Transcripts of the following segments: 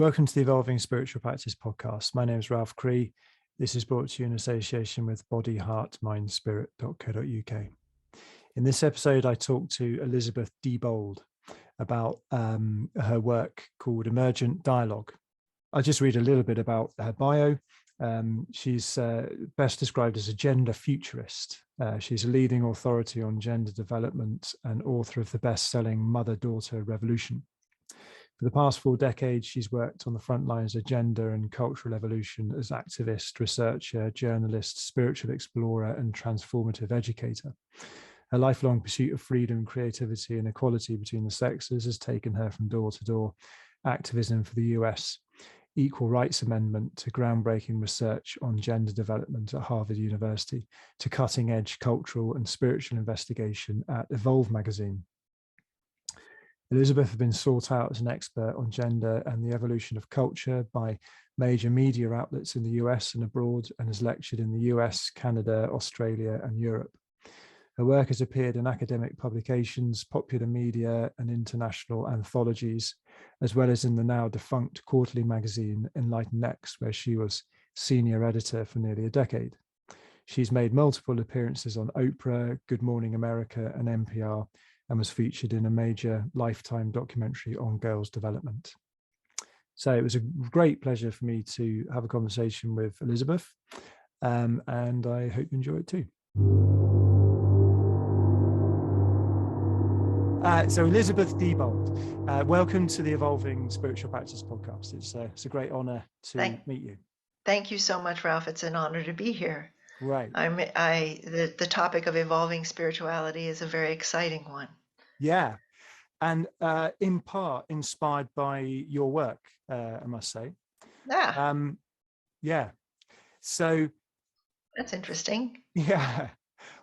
Welcome to the Evolving Spiritual Practice podcast. My name is Ralph Cree. This is brought to you in association with bodyheartmindspirit.co.uk. In this episode, I talked to Elizabeth Debold about her work called Emergent Dialogue. I'll just read a little bit about her bio. She's best described as a gender futurist. She's a leading authority on gender development and author of the best-selling Mother-Daughter Revolution. For the past 4 decades, she's worked on the front lines of gender and cultural evolution as activist, researcher, journalist, spiritual explorer, and transformative educator. Her lifelong pursuit of freedom, creativity, and equality between the sexes has taken her from door to door, activism for the US, equal rights amendment, to groundbreaking research on gender development at Harvard University, to cutting-edge cultural and spiritual investigation at Evolve magazine. Elizabeth has been sought out as an expert on gender and the evolution of culture by major media outlets in the US and abroad, and has lectured in the US, Canada, Australia, and Europe. Her work has appeared in academic publications, popular media, and international anthologies, as well as in the now defunct quarterly magazine Enlighten-X, where she was senior editor for nearly a decade. She's made multiple appearances on Oprah, Good Morning America, and NPR, and was featured in a major Lifetime documentary on girls' development. So it was a great pleasure for me to have a conversation with Elizabeth, and I hope you enjoy it too. So Elizabeth Debold, welcome to the Evolving Spiritual Practice podcast. It's a great honor to meet you. Thank you so much, Ralph. It's an honor to be here. Right. The topic of evolving spirituality is a very exciting one. Yeah, and in part inspired by your work, I must say. Yeah. Yeah. So that's interesting. Yeah.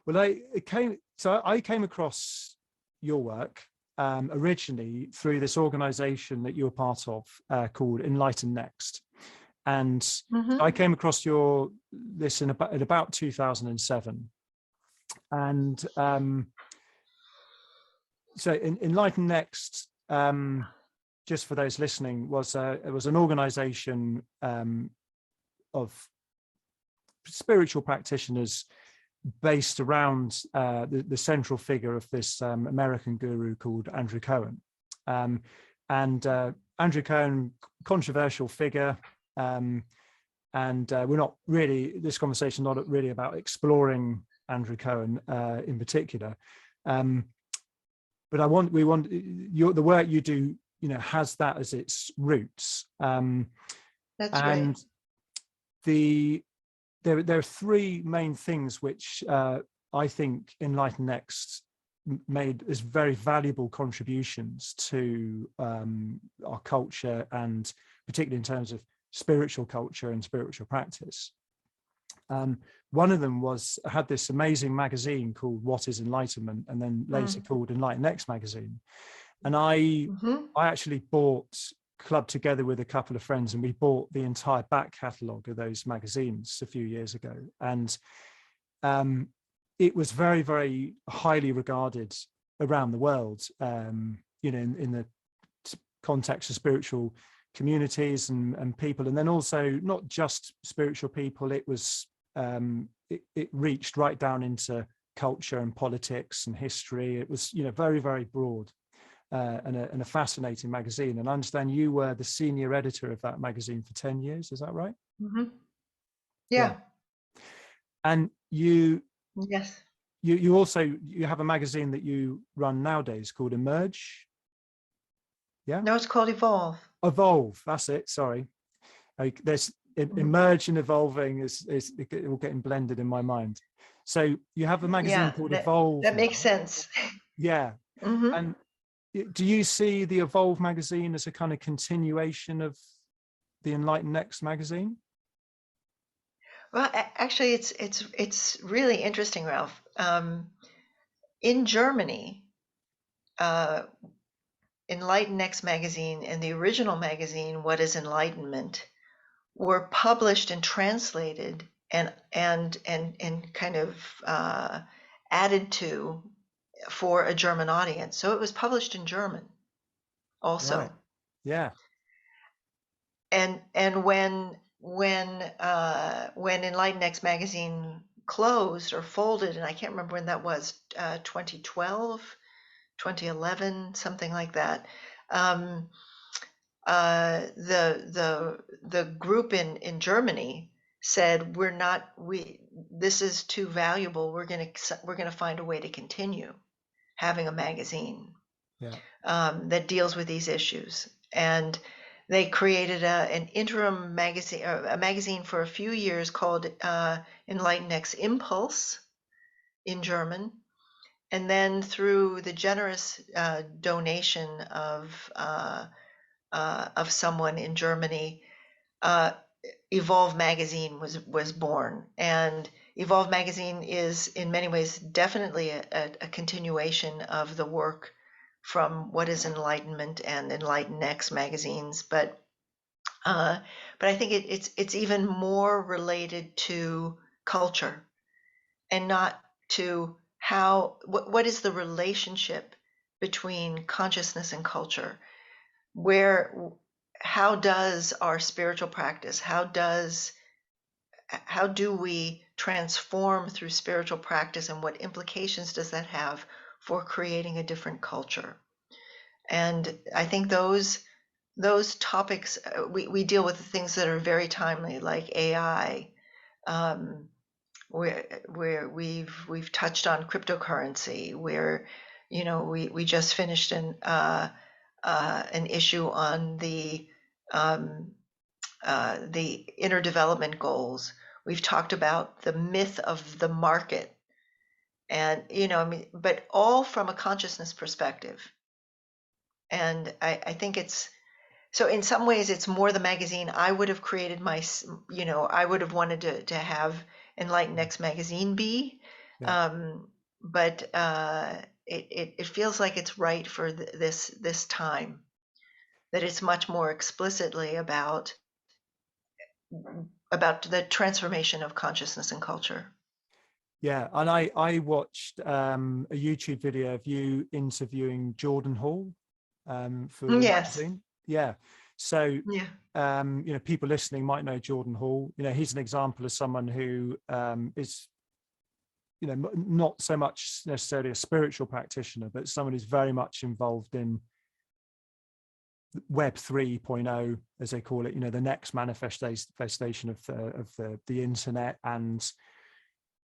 Well, I came across your work originally through this organization that you were part of called Enlighten-Next. And I came across this in about 2007. And so Enlighten-Next, just for those listening, it was an organization of spiritual practitioners based around the central figure of this American guru called Andrew Cohen. Andrew Cohen, controversial figure, and we're not really, this conversation not really about exploring Andrew Cohen in particular, but the work you do, has that as its roots. That's right. There are 3 main things which I think Enlighten-Next made as very valuable contributions to our culture, and particularly in terms of spiritual culture and spiritual practice. One of them had this amazing magazine called What is Enlightenment, and then later called Enlighten-Next magazine. And I actually clubbed together with a couple of friends, and we bought the entire back catalogue of those magazines a few years ago. And it was very, very highly regarded around the world, in the context of spiritual communities and people. And then also not just spiritual people, it was it reached right down into culture and politics and history. It was, very, very broad. And a fascinating magazine. And I understand you were the senior editor of that magazine for 10 years. Is that right? Yeah. And you also have a magazine that you run nowadays called Emerge. Yeah. No, it's called Evolve. Evolve. That's it. Sorry. There's Emerge and Evolving is all getting blended in my mind. So you have a magazine called Evolve. That makes sense. Yeah. And do you see the Evolve magazine as a kind of continuation of the Enlighten-Next magazine? Well, actually, it's really interesting, Ralph. In Germany, Enlighten-Next magazine and the original magazine, What is Enlightenment, were published and translated and kind of added to for a German audience. So it was published in German also. Right. Yeah. and when Enlightened X magazine closed or folded, and I can't remember when that was, 2012, 2011, something like that. The group in Germany said, this is too valuable. We're gonna find a way to continue having a magazine that deals with these issues. And they created an interim magazine, a magazine for a few years called Enlightened X Impulse in German. And then through the generous donation of someone in Germany, Evolve magazine was born. And Evolve magazine is in many ways definitely a continuation of the work from What is Enlightenment and Enlightened X magazines, but I think it's even more related to culture, and not to what is the relationship between consciousness and culture. How does our spiritual practice, how do we transform through spiritual practice, and what implications does that have for creating a different culture? And I think those topics, we deal with things that are very timely, like AI, where we've touched on cryptocurrency, where we just finished an issue on the inner development goals. We've talked about the myth of the market, and but all from a consciousness perspective. And I think it's so, in some ways it's more the magazine. I would have created I would have wanted to have Enlightened X magazine be, but it feels like it's right for this time, that it's much more explicitly about the transformation of consciousness and culture. Yeah, and I watched a YouTube video of you interviewing Jordan Hall for the magazine. Yeah. So people listening might know Jordan Hall. He's an example of someone who is not so much necessarily a spiritual practitioner, but someone who's very much involved in Web 3.0, as they call it, the next manifestation of the internet, and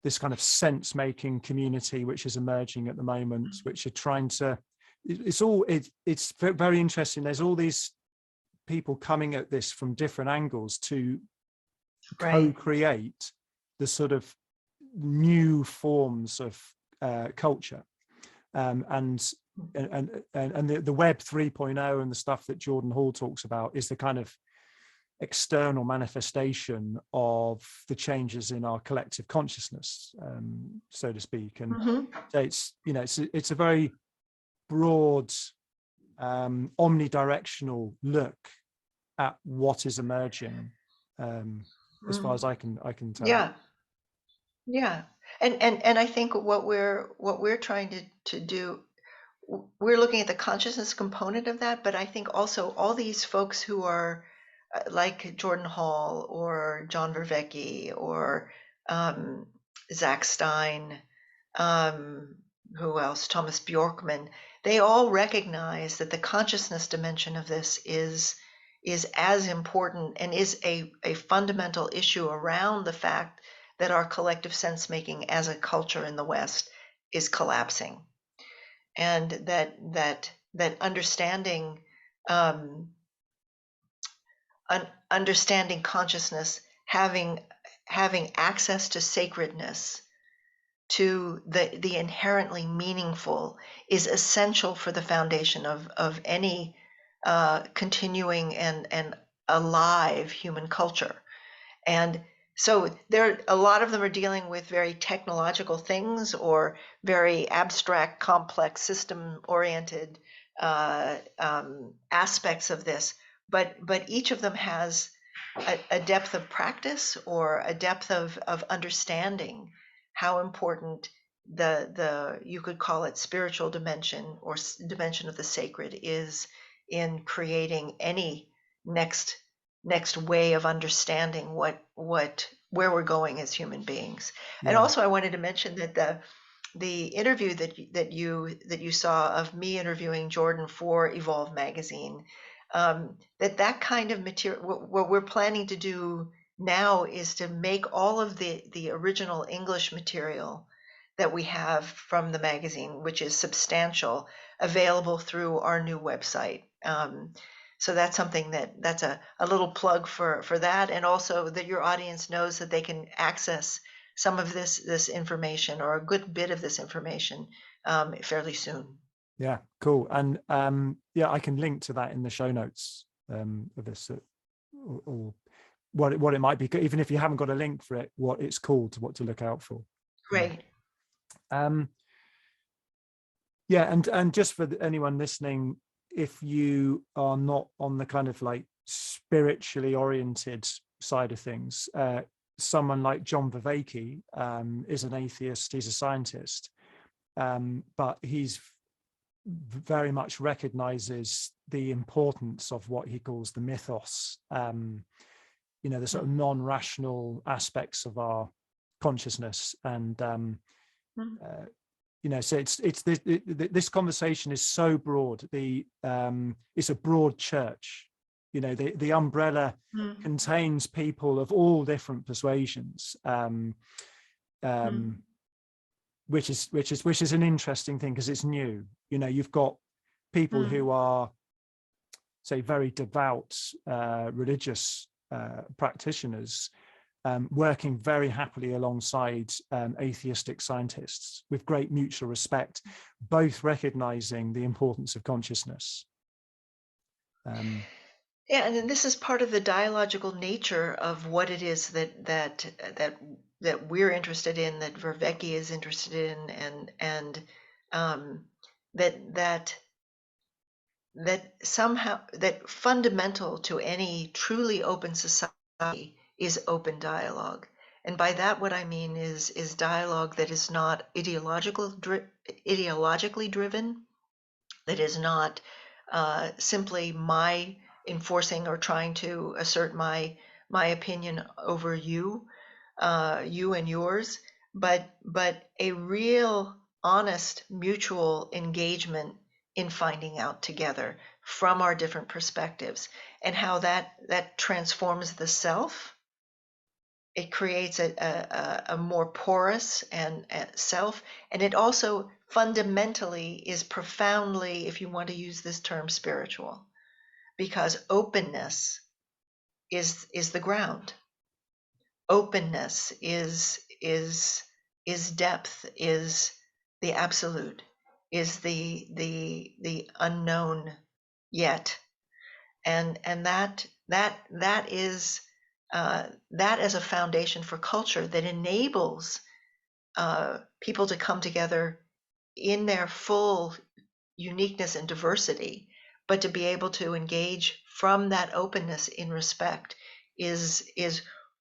this kind of sense-making community which is emerging at the moment, which are trying to, it's very interesting. There's all these people coming at this from different angles to co-create the sort of new forms of culture, and the Web 3.0 and the stuff that Jordan Hall talks about is the kind of external manifestation of the changes in our collective consciousness, so to speak. And so it's a very broad, omnidirectional look at what is emerging, as far as I can tell. Yeah. And I think what we're trying to do, we're looking at the consciousness component of that, but I think also all these folks who are like Jordan Hall or John Vervaeke or Zach Stein, who else? Thomas Bjorkman. They all recognize that the consciousness dimension of this is as important and is a fundamental issue around the fact that our collective sense making as a culture in the West is collapsing, and that understanding understanding consciousness, having access to sacredness, to the inherently meaningful, is essential for the foundation of any continuing and alive human culture. And so a lot of them are dealing with very technological things or very abstract, complex, system-oriented aspects of this. But each of them has a depth of practice or a depth of understanding how important the you could call it spiritual dimension or dimension of the sacred is in creating any next next way of understanding where we're going as human beings. And Yeah. also, I wanted to mention that the interview that you saw of me interviewing Jordan for Evolve magazine, that kind of material, what we're planning to do now is to make all of the original English material that we have from the magazine, which is substantial, available through our new website. So that's something that's a little plug for that, and also that your audience knows that they can access some of this information, or a good bit of this information, fairly soon. Yeah, cool. And yeah, I can link to that in the show notes of this, or what it might be, even if you haven't got a link for it, what it's called, what to look out for. Great. Yeah, and just for anyone listening, if you are not on the kind of like spiritually oriented side of things, someone like John Vervaeke is an atheist. He's a scientist, but he's very much recognizes the importance of what he calls the mythos, the sort of non-rational aspects of our consciousness. And so it's this conversation is so broad. It's a broad church. The umbrella contains people of all different persuasions, which is an interesting thing, because it's new. You've got people who are, say, very devout religious practitioners, working very happily alongside atheistic scientists with great mutual respect, both recognizing the importance of consciousness. Yeah, and then this is part of the dialogical nature of what it is that we're interested in, that Vervaeke is interested in, and that somehow, that fundamental to any truly open society is open dialogue. And by that, what I mean is dialogue that is not ideologically driven, that is not simply my enforcing or trying to assert my opinion over you and yours, but a real, honest, mutual engagement in finding out together from our different perspectives, and how that transforms the self. It creates a more porous and self, and it also fundamentally is profoundly, if you want to use this term, spiritual, because openness is the ground. Openness is depth, is the absolute, is the unknown yet, and that is that as a foundation for culture that enables people to come together in their full uniqueness and diversity, but to be able to engage from that openness in respect is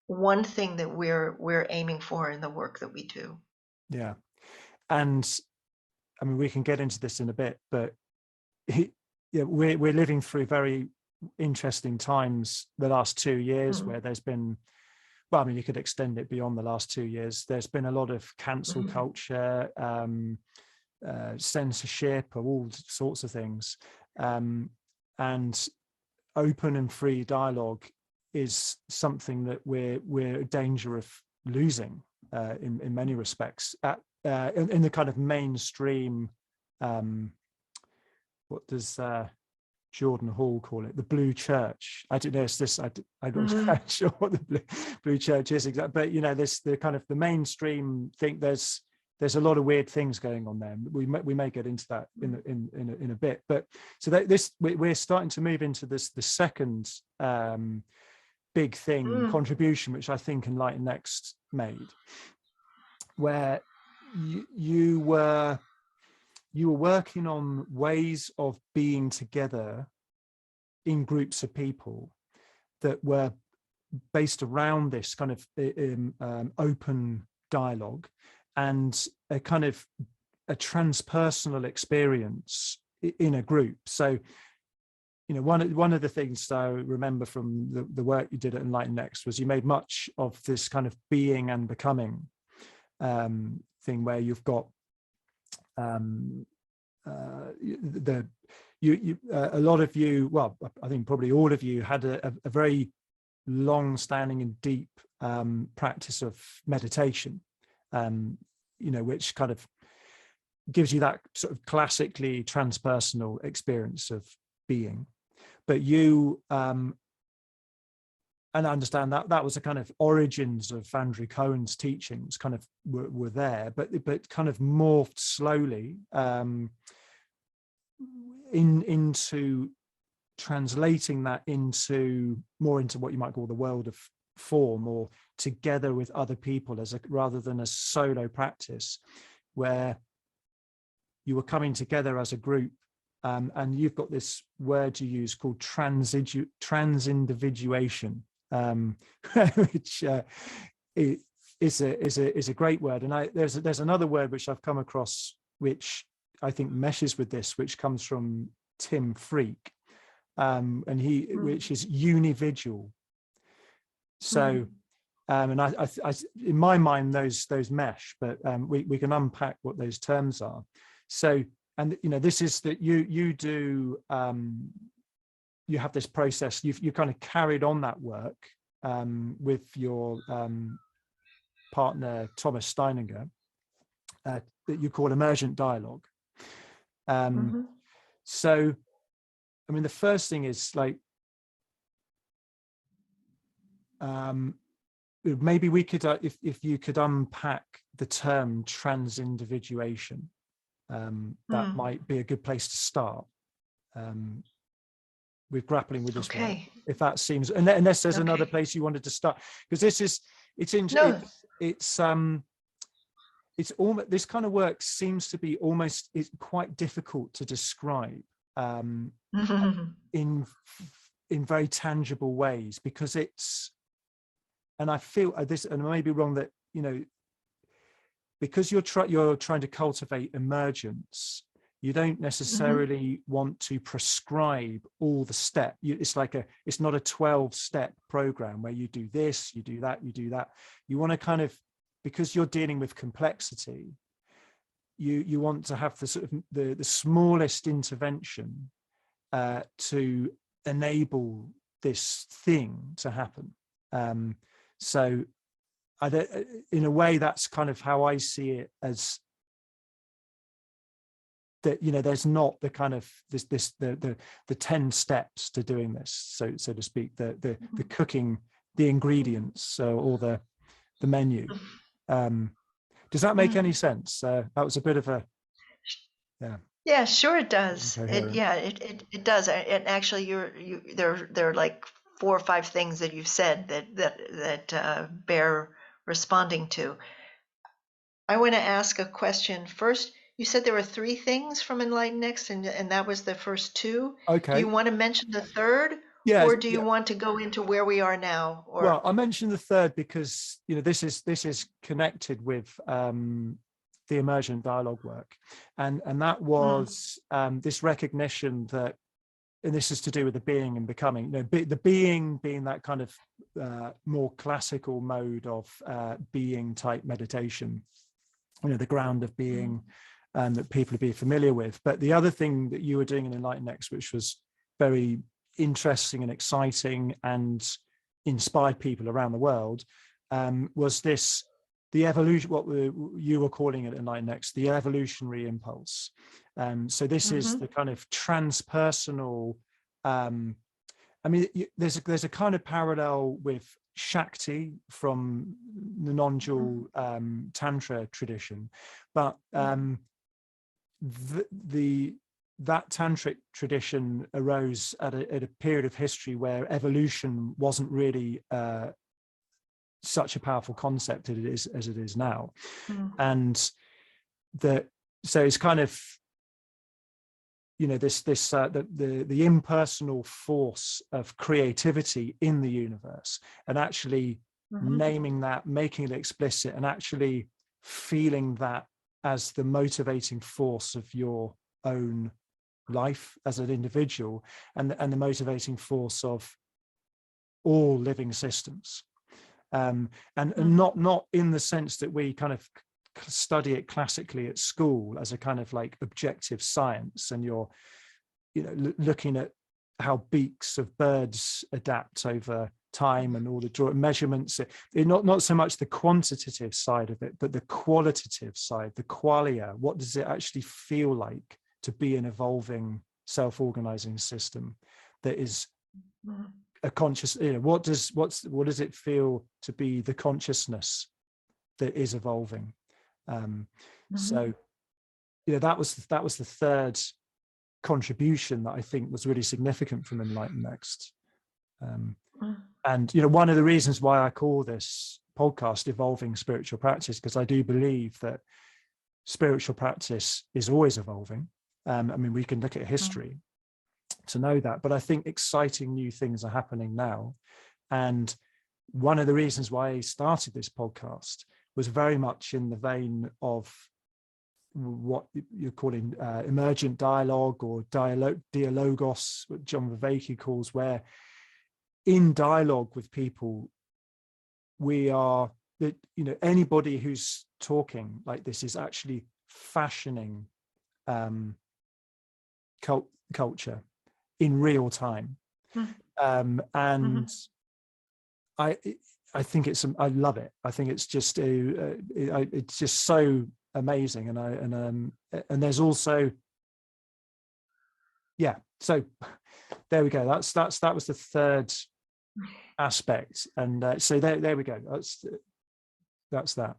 one thing that we're aiming for in the work that we do. Yeah, and I mean, we can get into this in a bit, but we're living through very interesting times the last 2 years, where there's been, well, I mean, you could extend it beyond the last 2 years. There's been a lot of cancel culture, censorship of all sorts of things, and open and free dialogue is something that we're in danger of losing in many respects in the kind of mainstream. What does Jordan Hall call it? The blue church. I don't know. It's this. I'm not sure what the blue church is exactly. But this the kind of the mainstream think. There's a lot of weird things going on there. We may get into that in a bit. But so we're starting to move into the second big thing, contribution, which I think Enlighten Next made, where you were working on ways of being together in groups of people that were based around this kind of open dialogue and a kind of a transpersonal experience in a group. So one of the things I remember from the work you did at Enlighten Next was you made much of this kind of being and becoming thing, where you've got a lot of you, well, I think probably all of you had a very long-standing and deep practice of meditation, which kind of gives you that sort of classically transpersonal experience of being. But you, and I understand that was the kind of origins of Andrew Cohen's teachings, kind of were there, but kind of morphed slowly into translating that into what you might call the world of form, or together with other people rather than a solo practice, where you were coming together as a group. And you've got this word you use called transindividuation, which is a great word. And there's another word which I've come across, which I think meshes with this, which comes from Tim Freak, and which is unividual. So, and I in my mind those mesh, but we can unpack what those terms are. So. And this is that you do, you have this process. You kind of carried on that work with your partner Thomas Steininger, that you call Emergent Dialogue. So, I mean, the first thing is like, maybe we could, if you could unpack the term transindividuation. That might be a good place to start with grappling with this one, if that seems, unless there's another place you wanted to start, because it's almost, this kind of work seems to be almost, it's quite difficult to describe in very tangible ways, because it's, and I feel this, and I may be wrong, that because you're trying to cultivate emergence, you don't necessarily want to prescribe all the steps. It's not a 12-step program where you do this, you do that, you do that. You want to kind of, because you're dealing with complexity, you want to have the sort of the smallest intervention to enable this thing to happen. So in a way, that's kind of how I see it, as that there's not the kind of the 10 steps to doing this, so to speak, the cooking, the ingredients, or the menu. Does that make any sense? That was a bit of a yeah, sure it does. It does. And actually, there are like 4 or 5 things that you've said that bear responding to. I want to ask a question first. You said there were 3 things from Enlighten Next, and that was the first 2. Okay. Do you want to mention the third, or do you want to go into where we are now? Or... Well, I mentioned the third because this is connected with the Emergent Dialogue work, and that was this recognition that, and this is to do with the being and becoming, the being being that kind of more classical mode of being type meditation, the ground of being that people would be familiar with. But the other thing that you were doing in Enlighten Next, which was very interesting and exciting and inspired people around the world, was the evolution, what you were calling it in Enlighten Next, the evolutionary impulse. So this is the kind of transpersonal, I mean, there's a kind of parallel with Shakti from the non-dual Tantra tradition, but that tantric tradition arose at a period of history where evolution wasn't really such a powerful concept as it is now, and so it's kind of the impersonal force of creativity in the universe, and actually naming that, making it explicit, and actually feeling that as the motivating force of your own life as an individual, and the motivating force of all living systems. And not in the sense that we kind of study it classically at school as a kind of like objective science, and you're, you know, looking at how beaks of birds adapt over time and all the measurements. Not so much the quantitative side of it, but the qualitative side, the qualia. What does it actually feel like to be an evolving, self-organizing system that is a conscious, you know, what does it feel to be the consciousness that is evolving? So, you know, that was the third contribution that I think was really significant from Enlighten Next. And, you know, one of the reasons why I call this podcast Evolving Spiritual Practice, because I do believe that spiritual practice is always evolving. I mean, we can look at history to know that, but I think exciting new things are happening now. And one of the reasons why I started this podcast was very much in the vein of what you're calling emergent dialogue, or dialogos, what John Vervaeke calls, where in dialogue with people, we are, that, you know, anybody who's talking like this is actually fashioning culture in real time. And I think I love it. I think it's just it's just so amazing. And there's also, yeah, so there we go. That was the third aspect. And so there we go. That's that.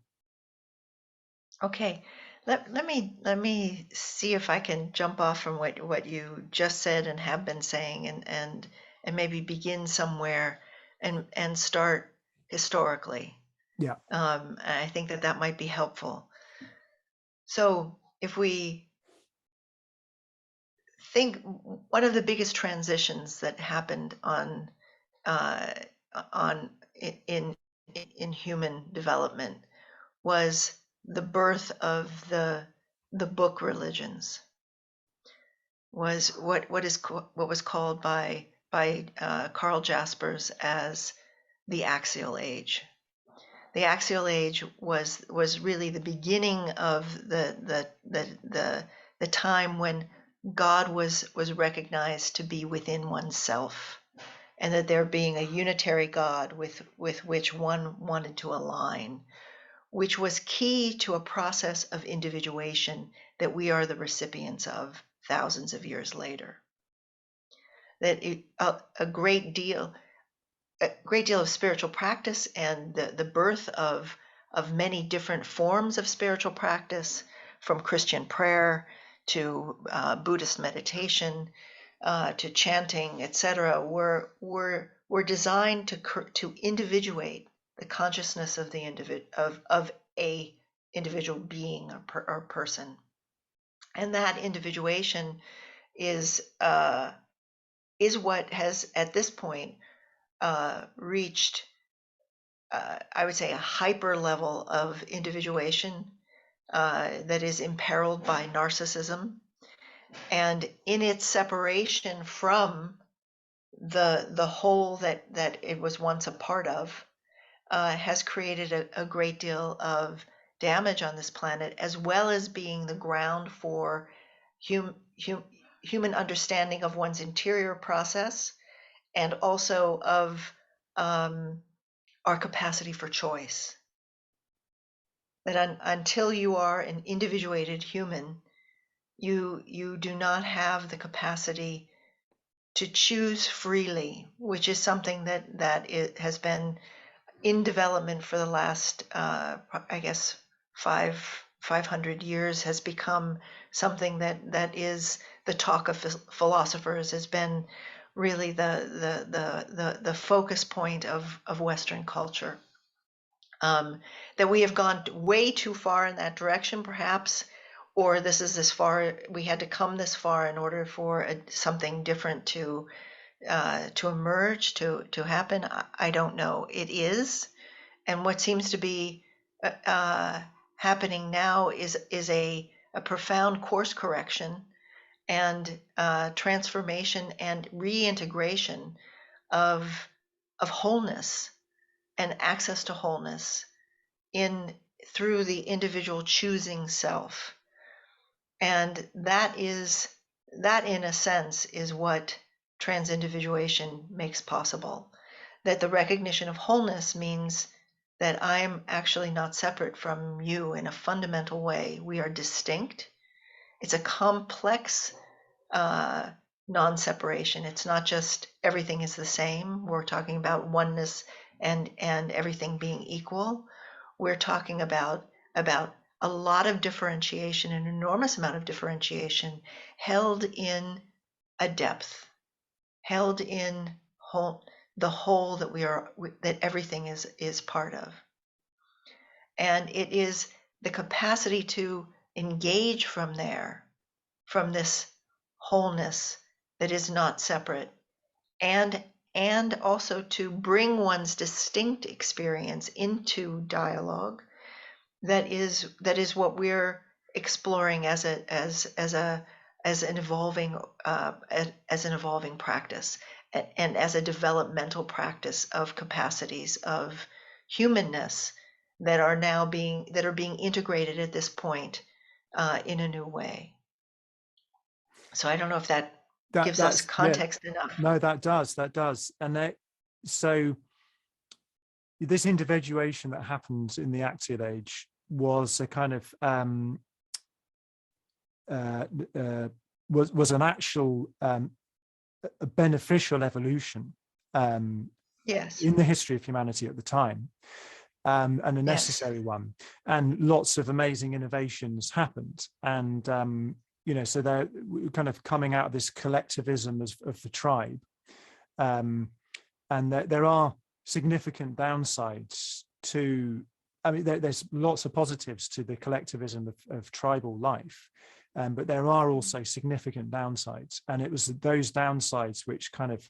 Okay. Let me see if I can jump off from what you just said and have been saying, and maybe begin somewhere and start historically. Yeah. And I think that might be helpful. So if we think, one of the biggest transitions that happened in human development was the birth of the book religions. Was what was called by Karl Jaspers as the axial age. The axial age was really the beginning of the time when God was recognized to be within oneself, and that there being a unitary God with which one wanted to align, which was key to a process of individuation that we are the recipients of thousands of years later. That a great deal of spiritual practice, and the birth of many different forms of spiritual practice, from Christian prayer to Buddhist meditation to chanting, etc., were designed to individuate the consciousness of the of a individual being or person. And that individuation is what has at this point reached, I would say, a hyper level of individuation that is imperiled by narcissism, and in its separation from the whole that it was once a part of, has created a great deal of damage on this planet, as well as being the ground for human understanding of one's interior process, and also of our capacity for choice. That until you are an individuated human, you do not have the capacity to choose freely, which is something that it has been in development for the last, I guess, 500 years, has become something that is the talk of philosophers, has been really the focus point of Western culture. That we have gone way too far in that direction, perhaps, or this is as far, we had to come this far in order for something different to emerge, to happen. I don't know. It is, and what seems to be happening now is a profound course correction, and transformation and reintegration of wholeness and access to wholeness in through the individual choosing self. And that in a sense is what transindividuation makes possible. That the recognition of wholeness means that I'm actually not separate from you in a fundamental way. We are distinct. It's a complex non-separation. It's not just everything is the same. We're talking about oneness and everything being equal. We're talking about a lot of differentiation, an enormous amount of differentiation held in a depth, held in the whole that everything is part of. And it is the capacity to engage from there, from this wholeness that is not separate, and also to bring one's distinct experience into dialogue. That is what we're exploring as an evolving practice, and as a developmental practice of capacities of humanness that are being integrated at this point in a new way. So I don't know if that gives us context enough. No, that does. And so this individuation that happens in the axial age was a kind of was an actual a beneficial evolution yes, in the history of humanity at the time, and a necessary one. And lots of amazing innovations happened. And so they're kind of coming out of this collectivism of the tribe, and there are significant downsides to. I mean, there's lots of positives to the collectivism of tribal life, but there are also significant downsides. And it was those downsides which kind of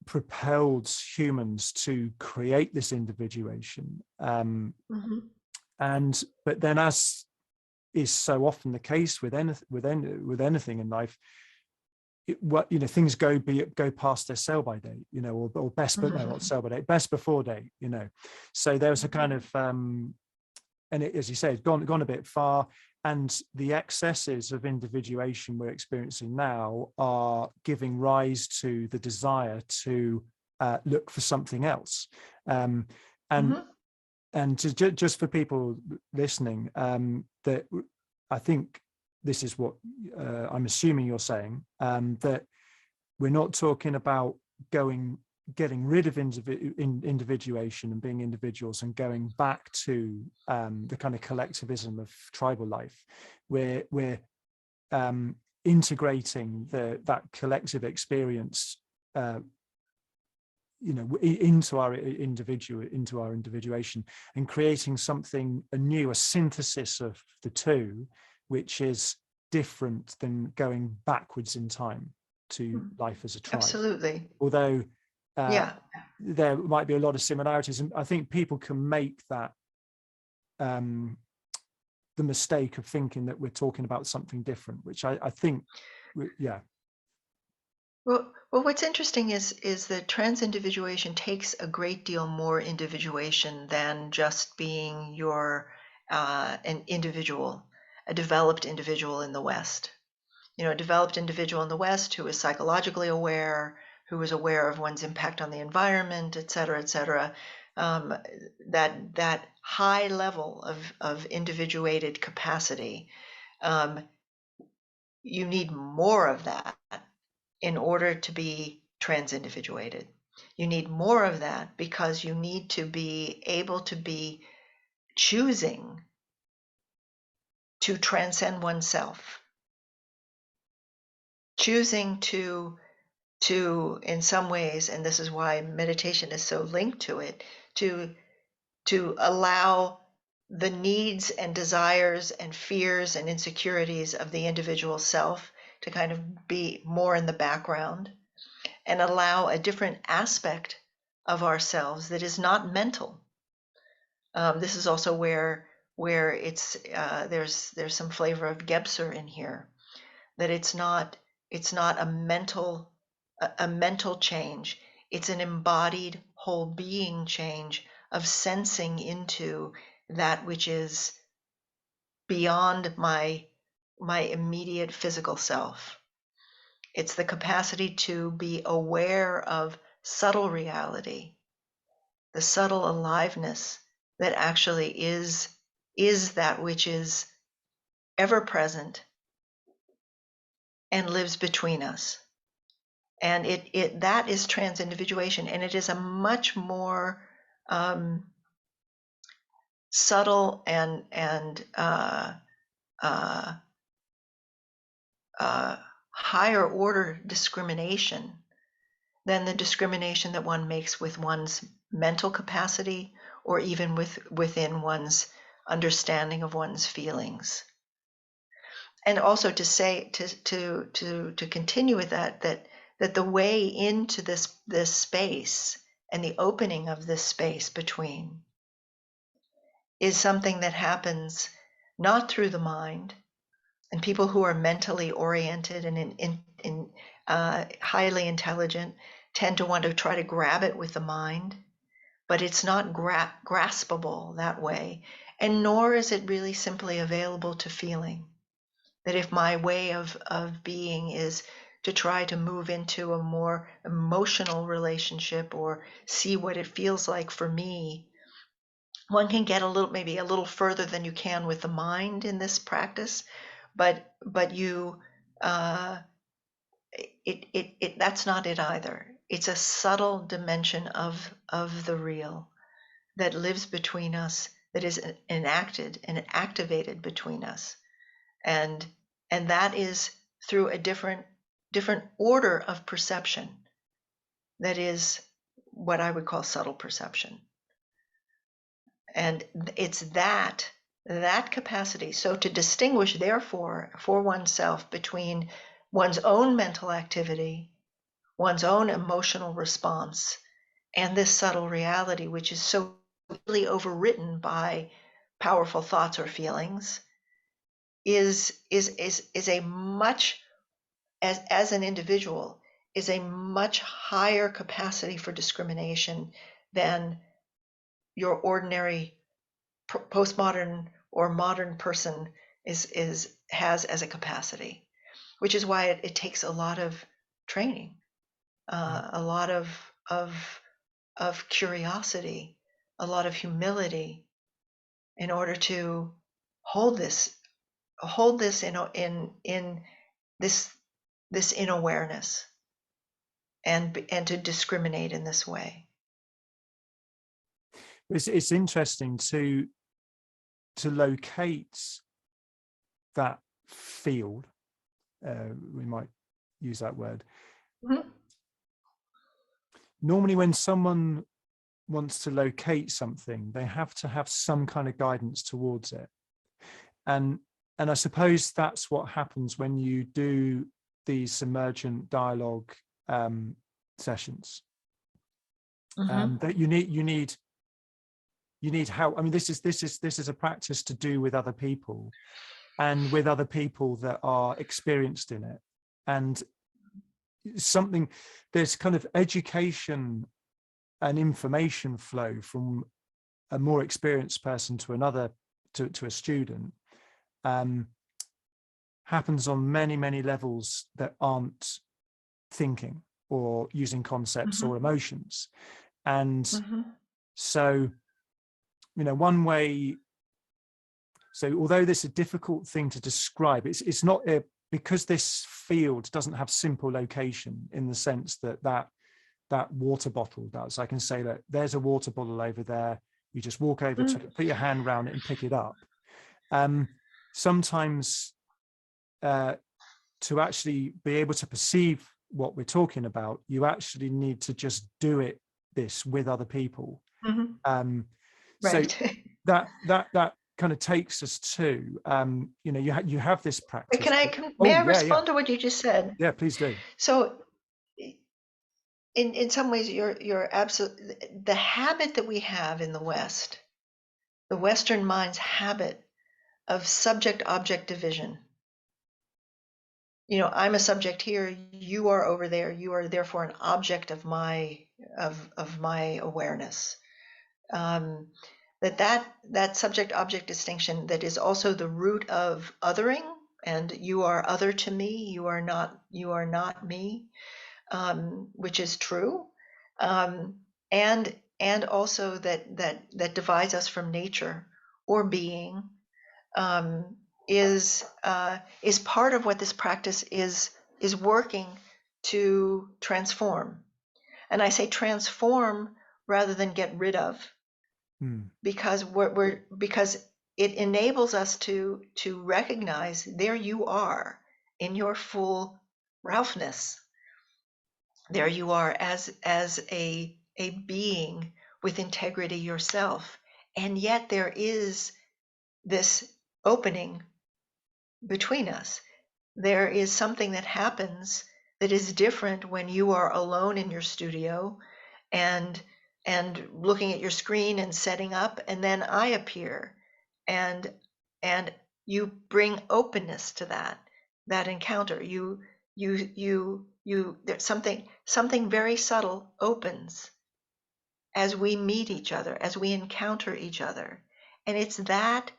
propelled humans to create this individuation. But then, as is so often the case with anything in life, things go past their sell by date, or best, but no, not sell by date, best before date, So there was a kind of, and it, as you say, it's gone a bit far, and the excesses of individuation we're experiencing now are giving rise to the desire to look for something else, and just for people listening, that I think this is what I'm assuming you're saying, that we're not talking about getting rid of individuation and being individuals and going back to the kind of collectivism of tribal life. We're integrating that collective experience into our individuation, and creating something anew, a synthesis of the two, which is different than going backwards in time to life as a tribe. Absolutely. Although there might be a lot of similarities, and I think people can make that the mistake of thinking that we're talking about something different, which I think, yeah. Well, what's interesting is that transindividuation takes a great deal more individuation than just being an individual, a developed individual in the West. A developed individual in the West who is psychologically aware, who is aware of one's impact on the environment, et cetera, et cetera. That high level of individuated capacity, you need more of that in order to be transindividuated. You need more of that because you need to be able to be choosing to transcend oneself, choosing to in some ways, and this is why meditation is so linked to it, to allow the needs and desires and fears and insecurities of the individual self to kind of be more in the background, and allow a different aspect of ourselves that is not mental. This is also where it's there's some flavor of Gebser in here, that it's not a mental change. It's an embodied whole being change of sensing into that which is beyond my immediate physical self. It's the capacity to be aware of subtle reality, the subtle aliveness that actually is that which is ever present and lives between us. And that is transindividuation, and it is a much more subtle and higher order discrimination than the discrimination that one makes with one's mental capacity or even within one's understanding of one's feelings. And also to say to continue with that the way into this space and the opening of this space between is something that happens not through the mind, and people who are mentally oriented and highly intelligent tend to want to try to grab it with the mind, but it's not graspable that way, and nor is it really simply available to feeling. That if my way of being is to try to move into a more emotional relationship or see what it feels like for me, one can get maybe a little further than you can with the mind in this practice, but you that's not it either. It's a subtle dimension of the real that lives between us, that is enacted and activated between us, and that is through a different order of perception that is what I would call subtle perception. And it's that capacity. So to distinguish, therefore, for oneself between one's own mental activity, one's own emotional response, and this subtle reality, which is so easily overwritten by powerful thoughts or feelings, is a much, as an individual, is a much higher capacity for discrimination than your ordinary postmodern or modern person has as a capacity, which is why it takes a lot of training, a lot of curiosity, a lot of humility, in order to hold this in this in awareness, and to discriminate in this way. It's interesting to locate that field. We might use that word. Mm-hmm. Normally, when someone wants to locate something, they have to have some kind of guidance towards it. And I suppose that's what happens when you do these emergent dialogue sessions. Mm-hmm. That you need help. I mean, this is a practice to do with other people, and with other people that are experienced in it. And there's kind of education and information flow from a more experienced person to another, to a student, happens on many levels that aren't thinking or using concepts or emotions. And so, one way, so although this is a difficult thing to describe, it's not because this field doesn't have simple location in the sense that water bottle does. I can say that there's a water bottle over there. You just walk over to it, put your hand around it and pick it up. Sometimes to actually be able to perceive what we're talking about, you actually need to just do this with other people. So Right. that kind of takes us to you have this practice. May I respond to what you just said? Yeah, please do. So in some ways, you're absolutely, the habit that we have in the West, the Western mind's habit of subject-object division, I'm a subject here, you are over there, you are therefore an object of my awareness. That subject object distinction, that is also the root of othering, and you are other to me, you are not me, which is true, and also that divides us from nature or being, is part of what this practice is working to transform. And I say transform rather than get rid of, because because it enables us to recognize there you are in your full Ralphness. There you are as a being with integrity yourself, and yet there is this opening between us. There is something that happens that is different when you are alone in your studio and looking at your screen and setting up, and then I appear, and you bring openness to that encounter. There's something very subtle opens as we meet each other, as we encounter each other, and it's that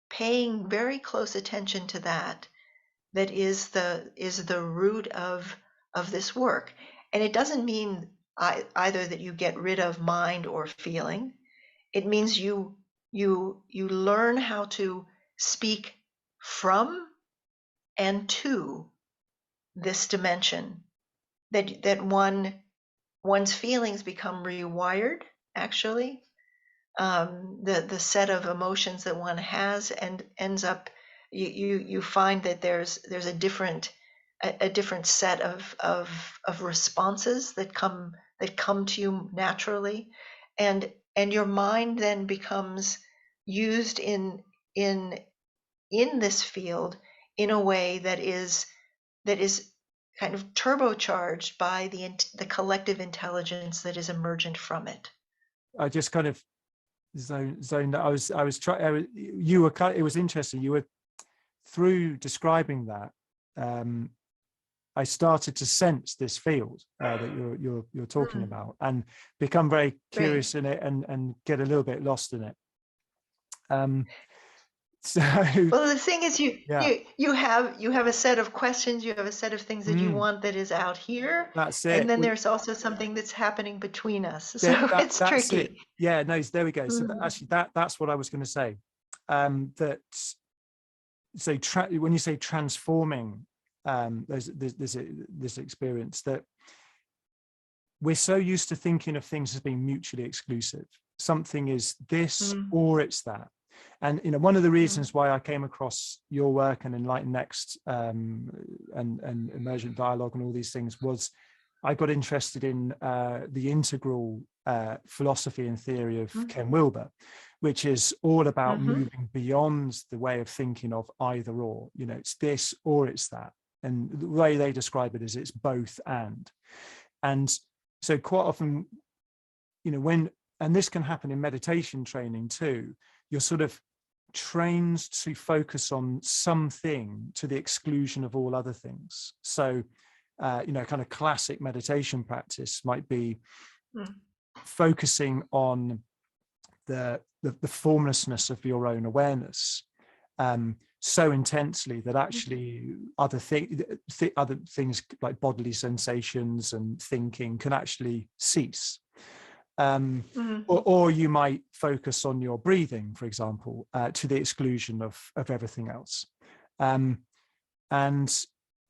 paying very close attention to that is the root of this work. And it doesn't mean either that you get rid of mind or feeling. It means you learn how to speak from and to this dimension, that one's feelings become rewired, actually. The set of emotions that one has, and ends up, you find that there's a different set of responses that come to you naturally, and your mind then becomes used in this field in a way that is kind of turbocharged by the collective intelligence that is emergent from it. I just kind of zone that I was trying. You were it was interesting. You were, through describing that, I started to sense this field that you're talking about, and become very curious in it, and get a little bit lost in it. So well, the thing is, you have a set of questions, you have a set of things that you want that is out here. That's it. And then there's also something that's happening between us. So it's tricky. It. Yeah, no, there we go. So actually that's what I was going to say. That, so when you say transforming, there's this experience that we're so used to thinking of things as being mutually exclusive. Something is this or it's that. And one of the reasons why I came across your work and Enlighten Next, and Emergent Dialogue and all these things, was I got interested in the integral philosophy and theory of Ken Wilber, which is all about moving beyond the way of thinking of either or. It's this or it's that. And the way they describe it is it's both and. And so quite often, and this can happen in meditation training too, you're sort of trained to focus on something to the exclusion of all other things. So, kind of classic meditation practice might be focusing on the formlessness of your own awareness so intensely that actually other things like bodily sensations and thinking can actually cease. Or you might focus on your breathing, for example, to the exclusion of everything else. And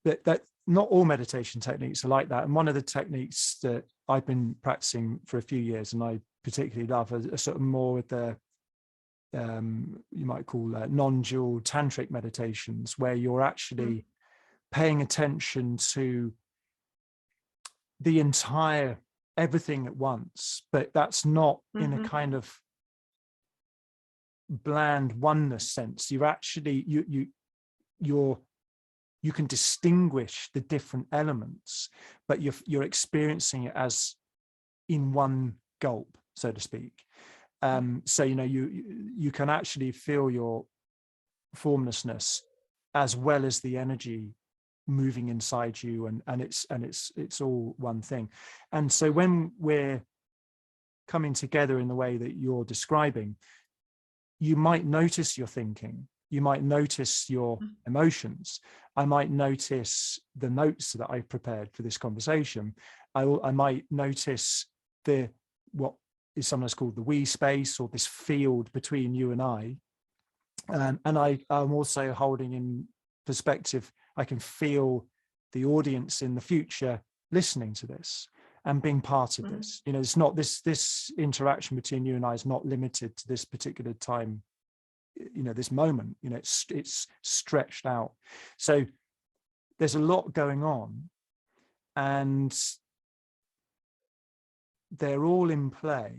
that not all meditation techniques are like that. And one of the techniques that I've been practicing for a few years, and I particularly love, are sort of more the you might call non-dual tantric meditations, where you're actually paying attention to the entire everything at once, but that's not in a kind of bland oneness sense. You're actually you can distinguish the different elements, but you're experiencing it as in one gulp, so to speak. So you can actually feel your formlessness as well as the energy moving inside you, and it's all one thing. And so when we're coming together in the way that you're describing, you might notice your thinking, you might notice your emotions. I might notice the notes that I've prepared for this conversation. I might notice what is sometimes called the we space, or this field between you and I. And I'm also holding in perspective, I can feel the audience in the future listening to this and being part of this. You know, it's not this interaction between you and I is not limited to this particular time, you know, this moment. You know, it's stretched out. So there's a lot going on, and they're all in play,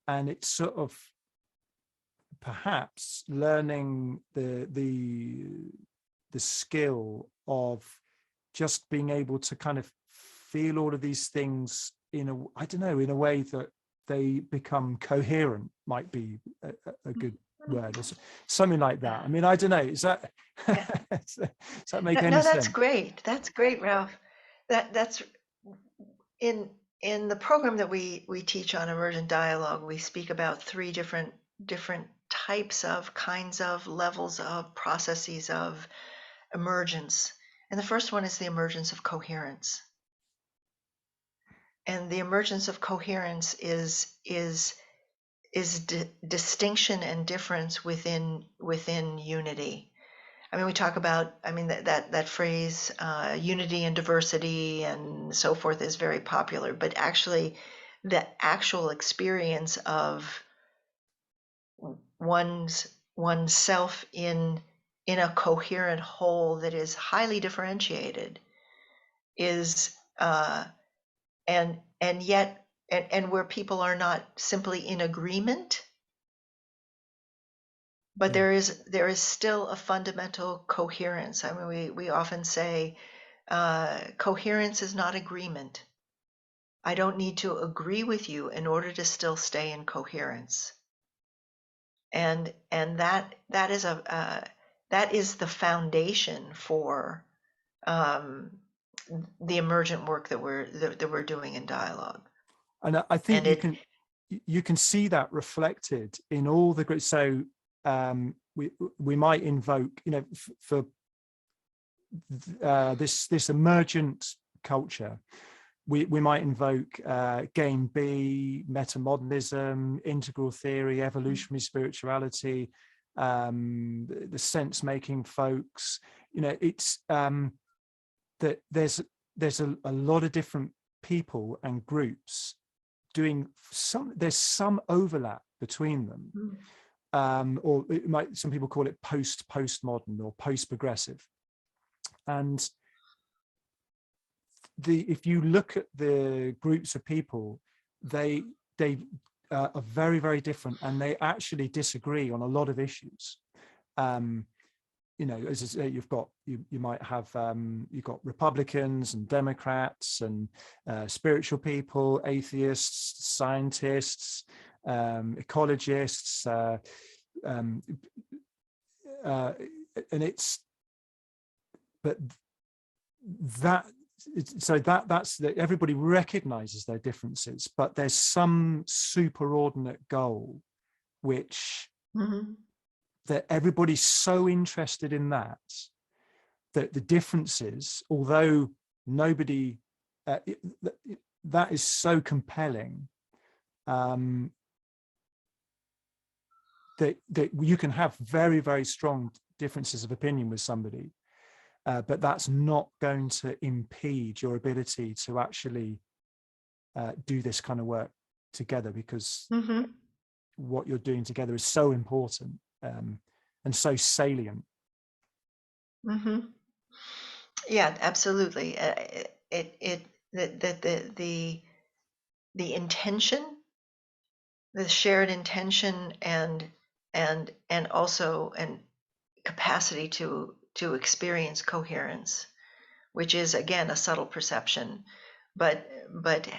and it's sort of perhaps learning the skill of just being able to kind of feel all of these things in a way that they become coherent, might be a good word, or something like that. I mean, I don't know. Is that does that make any sense? No, that's great. That's great, Ralph. That's in the program that we teach on Emergent Dialogue. We speak about three different types of, kinds of, levels of, processes of emergence. And the first one is the emergence of coherence. And the emergence of coherence is distinction and difference within unity. I mean, we talk about, I mean, that phrase, unity and diversity and so forth, is very popular, but actually the actual experience of oneself in a coherent whole that is highly differentiated is and yet where people are not simply in agreement, but there is still a fundamental coherence. I mean, we often say coherence is not agreement. I don't need to agree with you in order to still stay in coherence. And that is the foundation for the emergent work that we're doing in dialogue. And I think you can see that reflected in all the groups. So we might invoke, you know, for this emergent culture, we might invoke Game B, metamodernism, integral theory, evolutionary spirituality, the sense-making folks. You know, it's that there's a lot of different people and groups doing there's some overlap between them. Or some people call it postmodern or post-progressive. And if you look at the groups of people, they are very, very different, and they actually disagree on a lot of issues. You know, as I say, you might have you've got Republicans and Democrats and spiritual people, atheists, scientists, ecologists, and it's, but that's that everybody recognizes their differences, but there's some superordinate goal which that everybody's so interested in, that the differences, although nobody that is so compelling, that you can have very, very strong differences of opinion with somebody, but that's not going to impede your ability to actually do this kind of work together, because what you're doing together is so important and so salient. Yeah, absolutely. The intention, the shared intention, and also an capacity to experience coherence, which is again a subtle perception, but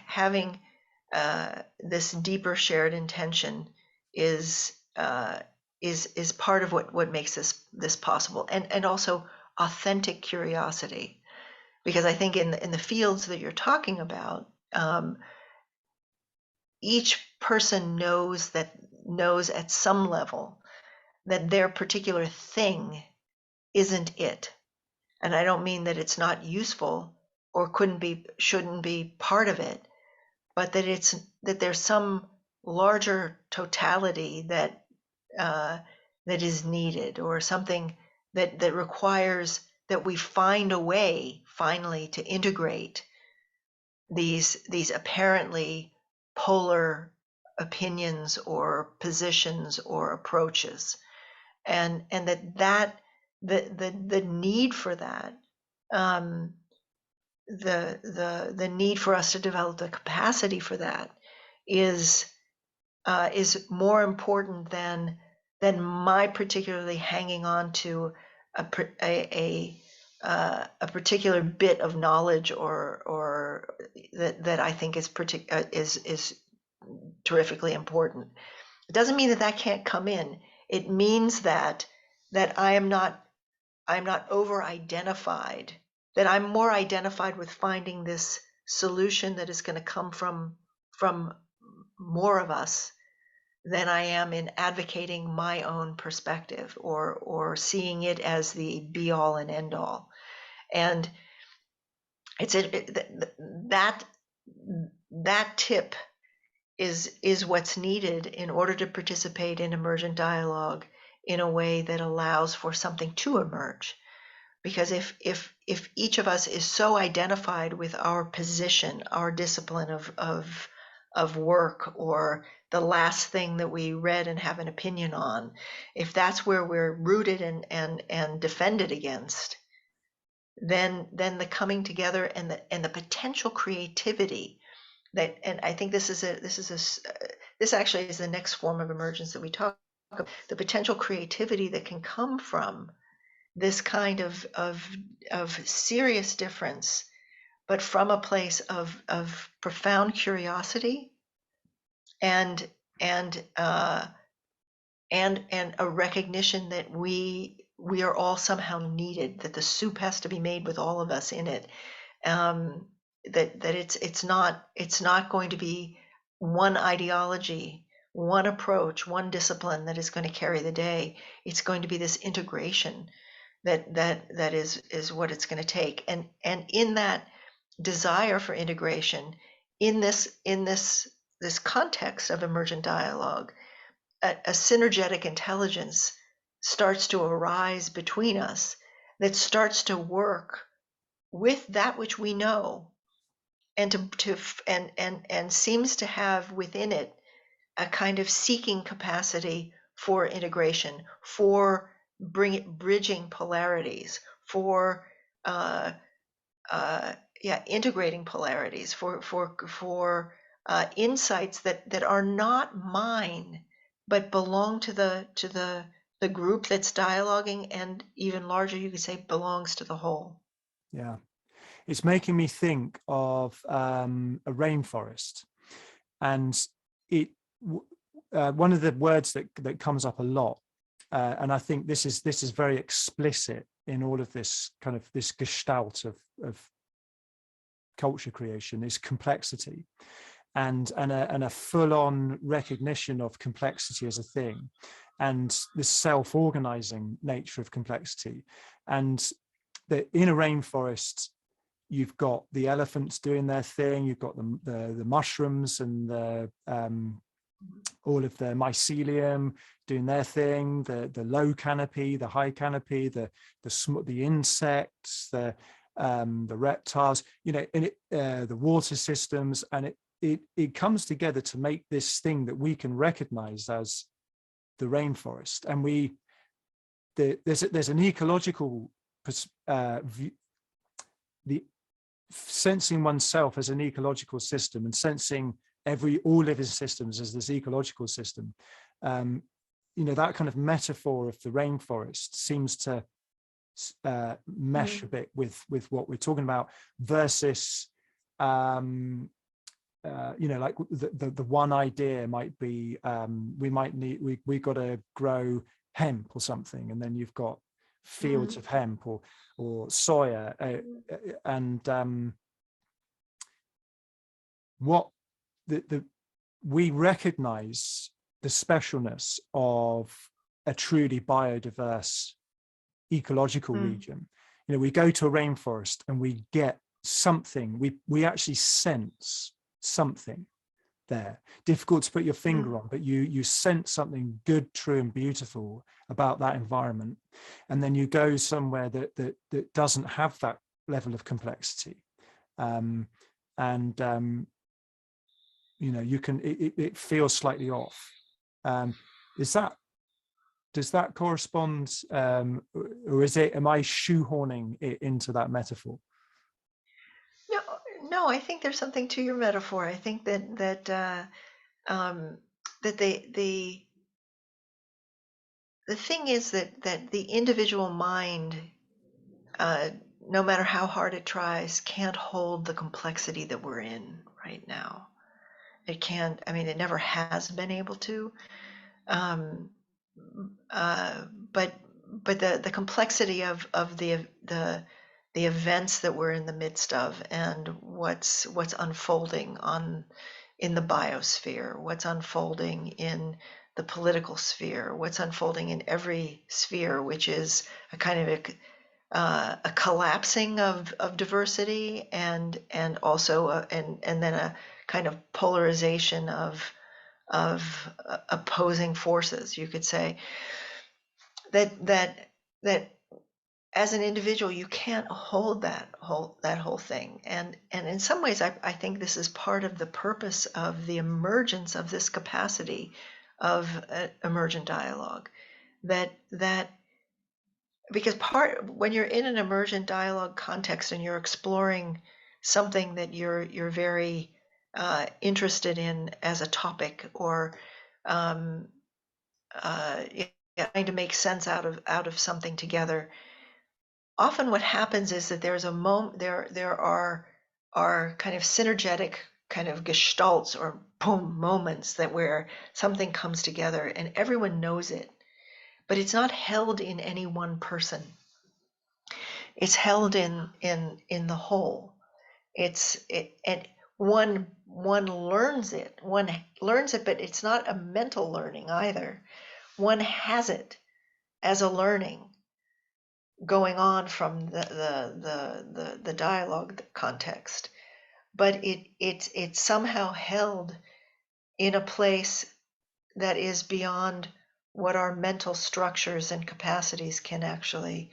having this deeper shared intention is part of what makes this possible, and also authentic curiosity. Because I think in the fields that you're talking about, each person knows at some level that their particular thing isn't it. And I don't mean that it's not useful or shouldn't be part of it, but that there's some larger totality that is needed, or something that requires that we find a way finally to integrate these apparently polar opinions or positions or approaches, and the need for that, the need for us to develop the capacity for that is more important than my particularly hanging on to a particular bit of knowledge or that I think is terrifically important. It doesn't mean that can't come in. It means that I'm not over identified, that I'm more identified with finding this solution that is going to come from more of us than I am in advocating my own perspective or seeing it as the be all and end all. And it's that tip is what's needed in order to participate in emergent dialogue in a way that allows for something to emerge. Because if each of us is so identified with our position, our discipline of work, or the last thing that we read and have an opinion on, if that's where we're rooted and defended against, then the coming together and the potential creativity that, and I think this actually is the next form of emergence that we talk about, the potential creativity that can come from this kind of serious difference, but from a place of profound curiosity and a recognition that we are all somehow needed, that the soup has to be made with all of us in it, that it's not going to be one ideology, one approach, one discipline that is going to carry the day. It's going to be this integration that is what it's going to take, and in that desire for integration, in this context of emergent dialogue, a synergetic intelligence starts to arise between us that starts to work with that which we know, and and seems to have within it a kind of seeking capacity for integration, for bridging polarities, for integrating polarities, for insights that are not mine, but belong to the group that's dialoguing, and even larger, you could say, belongs to the whole. Yeah, it's making me think of a rainforest, and one of the words that comes up a lot, and I think this is very explicit in all of this kind of this gestalt of culture creation, is complexity, and a full-on recognition of complexity as a thing, and the self-organizing nature of complexity. And that in a rainforest, you've got the elephants doing their thing, you've got the mushrooms and the all of the mycelium doing their thing, the low canopy, the high canopy, the insects, the reptiles, and the water systems, and it comes together to make this thing that we can recognize as the rainforest. And there's an ecological view, the sensing oneself as an ecological system, and sensing all living systems as this ecological system. That kind of metaphor of the rainforest seems to mesh a bit with what we're talking about, versus like the one idea might be we got to grow hemp or something, and then you've got fields of hemp or soya, and what we recognize the specialness of a truly biodiverse ecological region. You know, we go to a rainforest and we get something, we actually sense something there. Difficult to put your finger on, but you sense something good, true, and beautiful about that environment. And then you go somewhere that doesn't have that level of complexity. You know, you can, it feels slightly off. Does that correspond, or am I shoehorning it into that metaphor? No, I think there's something to your metaphor. I think that the thing is that the individual mind, no matter how hard it tries, can't hold the complexity that we're in right now. It can't. I mean, it never has been able to. But the complexity of the events that we're in the midst of, and what's unfolding in the biosphere, what's unfolding in the political sphere, what's unfolding in every sphere, which is a kind of a collapsing of diversity, and also and then a kind of polarization of opposing forces, you could say, that as an individual you can't hold that whole thing, and in some ways I think this is part of the purpose of the emergence of this capacity of emergent dialogue, that because when you're in an emergent dialogue context and you're exploring something that you're very interested in as a topic, or trying to make sense out of something together, often what happens is that there's a moment, there are kind of synergetic kind of gestalts or boom moments that where something comes together and everyone knows it, but it's not held in any one person. It's held in the whole. And one learns it. One learns it, but it's not a mental learning either. One has it as a learning going on from the dialogue context, but it's somehow held in a place that is beyond what our mental structures and capacities can actually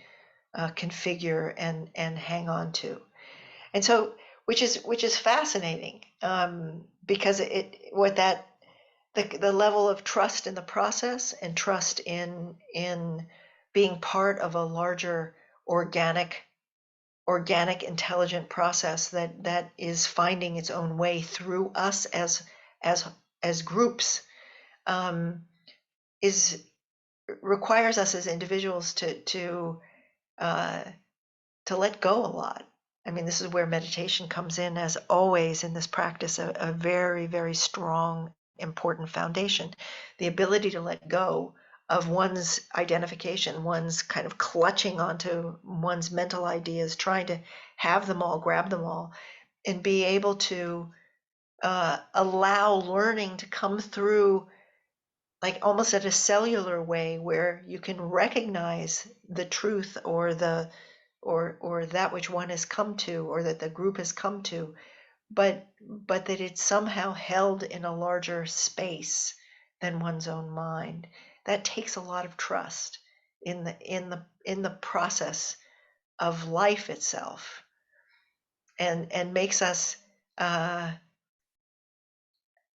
configure and hang on to. And so, which is fascinating, because the level of trust in the process and trust in being part of a larger organic intelligent process that is finding its own way through us as groups, requires us as individuals to let go a lot. I mean, this is where meditation comes in, as always in this practice, a very, very strong, important foundation. The ability to let go of one's identification, one's kind of clutching onto one's mental ideas, trying to have them all, grab them all, and be able to allow learning to come through, like almost at a cellular way, where you can recognize the truth or that which one has come to, or that the group has come to, but that it's somehow held in a larger space than one's own mind. That takes a lot of trust in the process of life itself, and makes us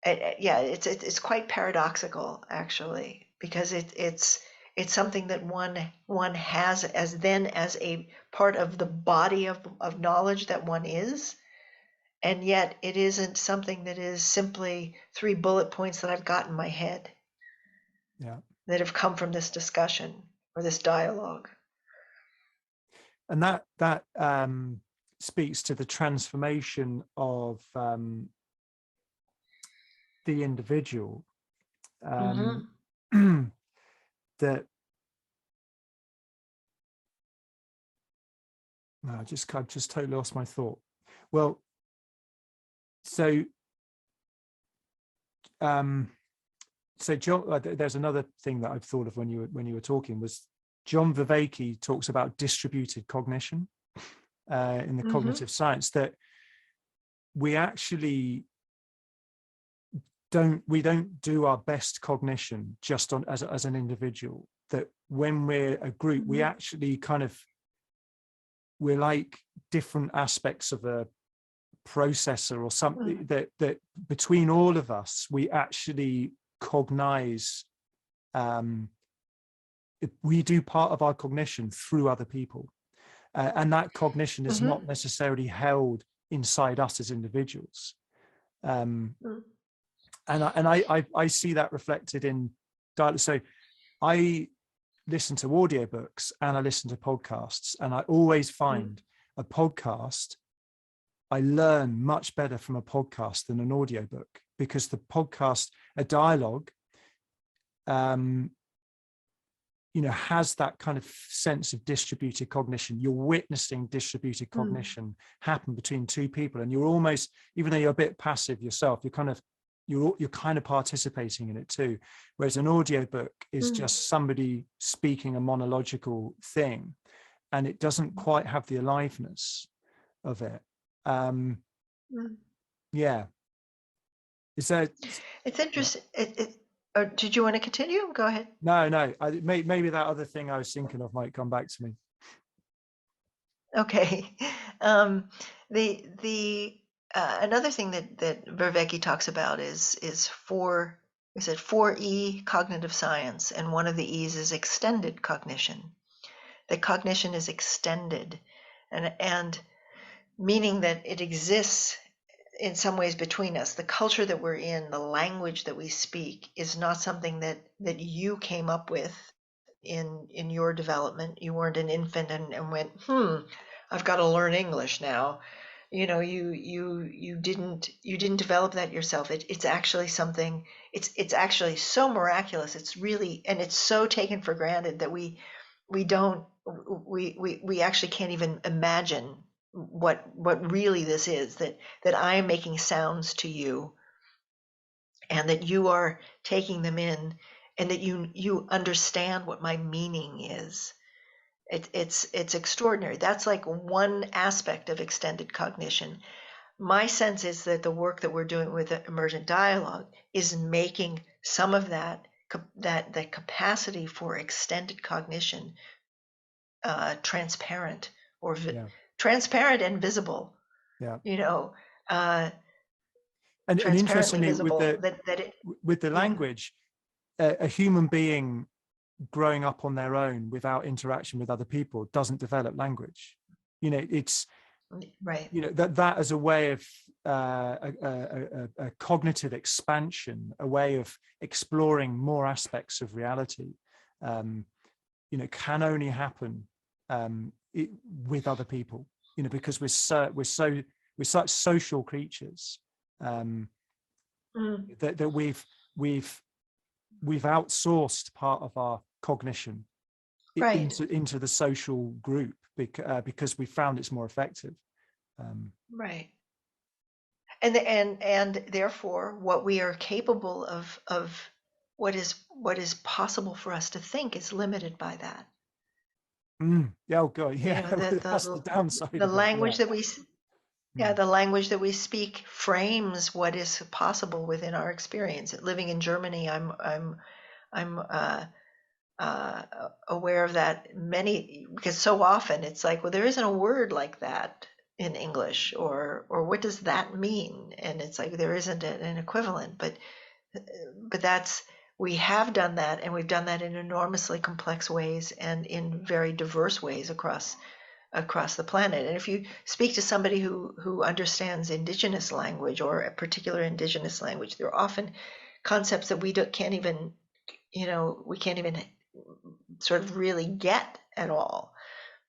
it's quite paradoxical, actually, because it's something that one has as a part of the body of knowledge that one is, and yet it isn't something that is simply 3 bullet points that I've got in my head, that have come from this discussion or this dialogue. And that speaks to the transformation of the individual, that No, I just totally lost my thought. Well, so so John, there's another thing that I've thought of when you were talking, was John Vervaeke talks about distributed cognition in the cognitive science, that we actually don't do our best cognition just on as an individual. That when we're a group, we actually we're like different aspects of a processor or something, that between all of us we actually cognize, we do part of our cognition through other people, and that cognition is not necessarily held inside us as individuals. And I see that reflected in dialogue. So I listen to audiobooks and I listen to podcasts, and I always find a podcast, I learn much better from a podcast than an audiobook, because the podcast, a dialogue, has that kind of sense of distributed cognition. You're witnessing distributed cognition happen between two people, and you're almost, even though you're a bit passive yourself, you're kind of participating in it too. Whereas an audiobook is just somebody speaking a monological thing, and it doesn't quite have the aliveness of it. Yeah. Is that? It's interesting. Did you want to continue? Go ahead. No. Maybe that other thing I was thinking of might come back to me. Okay. The another thing that Vervaeke talks about is 4E cognitive science, and one of the E's is extended cognition. That cognition is extended, and meaning that it exists in some ways between us. The culture that we're in, the language that we speak, is not something that you came up with in your development. You weren't an infant and went, I've got to learn English now. You didn't develop that yourself. It's actually something, it's actually so miraculous. It's really, and it's so taken for granted that we actually can't even imagine what really this is, that I am making sounds to you, and that you are taking them in, and that you understand what my meaning is. It's extraordinary. That's like one aspect of extended cognition. My sense is that the work that we're doing with the Emergent Dialogue is making some of that capacity for extended cognition transparent, or transparent and visible. And Transparently interestingly, visible. with the language, a human being growing up on their own without interaction with other people doesn't develop language. It's right. That as a way of a cognitive expansion, a way of exploring more aspects of reality, can only happen with other people. Because we're such social creatures, that we've outsourced part of our cognition into the social group, because we found it's more effective. Right. And therefore what we are capable of what is possible for us to think is limited by that. Yeah. Oh God. Yeah. That's the downside. The language that we the language that we speak frames what is possible within our experience. Living in Germany, I'm aware of that because so often it's like, well, there isn't a word like that in English, or what does that mean? And it's like there isn't an equivalent, but we have done that, and we've done that in enormously complex ways and in very diverse ways across the planet. And if you speak to somebody who understands indigenous language, or a particular indigenous language, there are often concepts that we can't even sort of really get at all,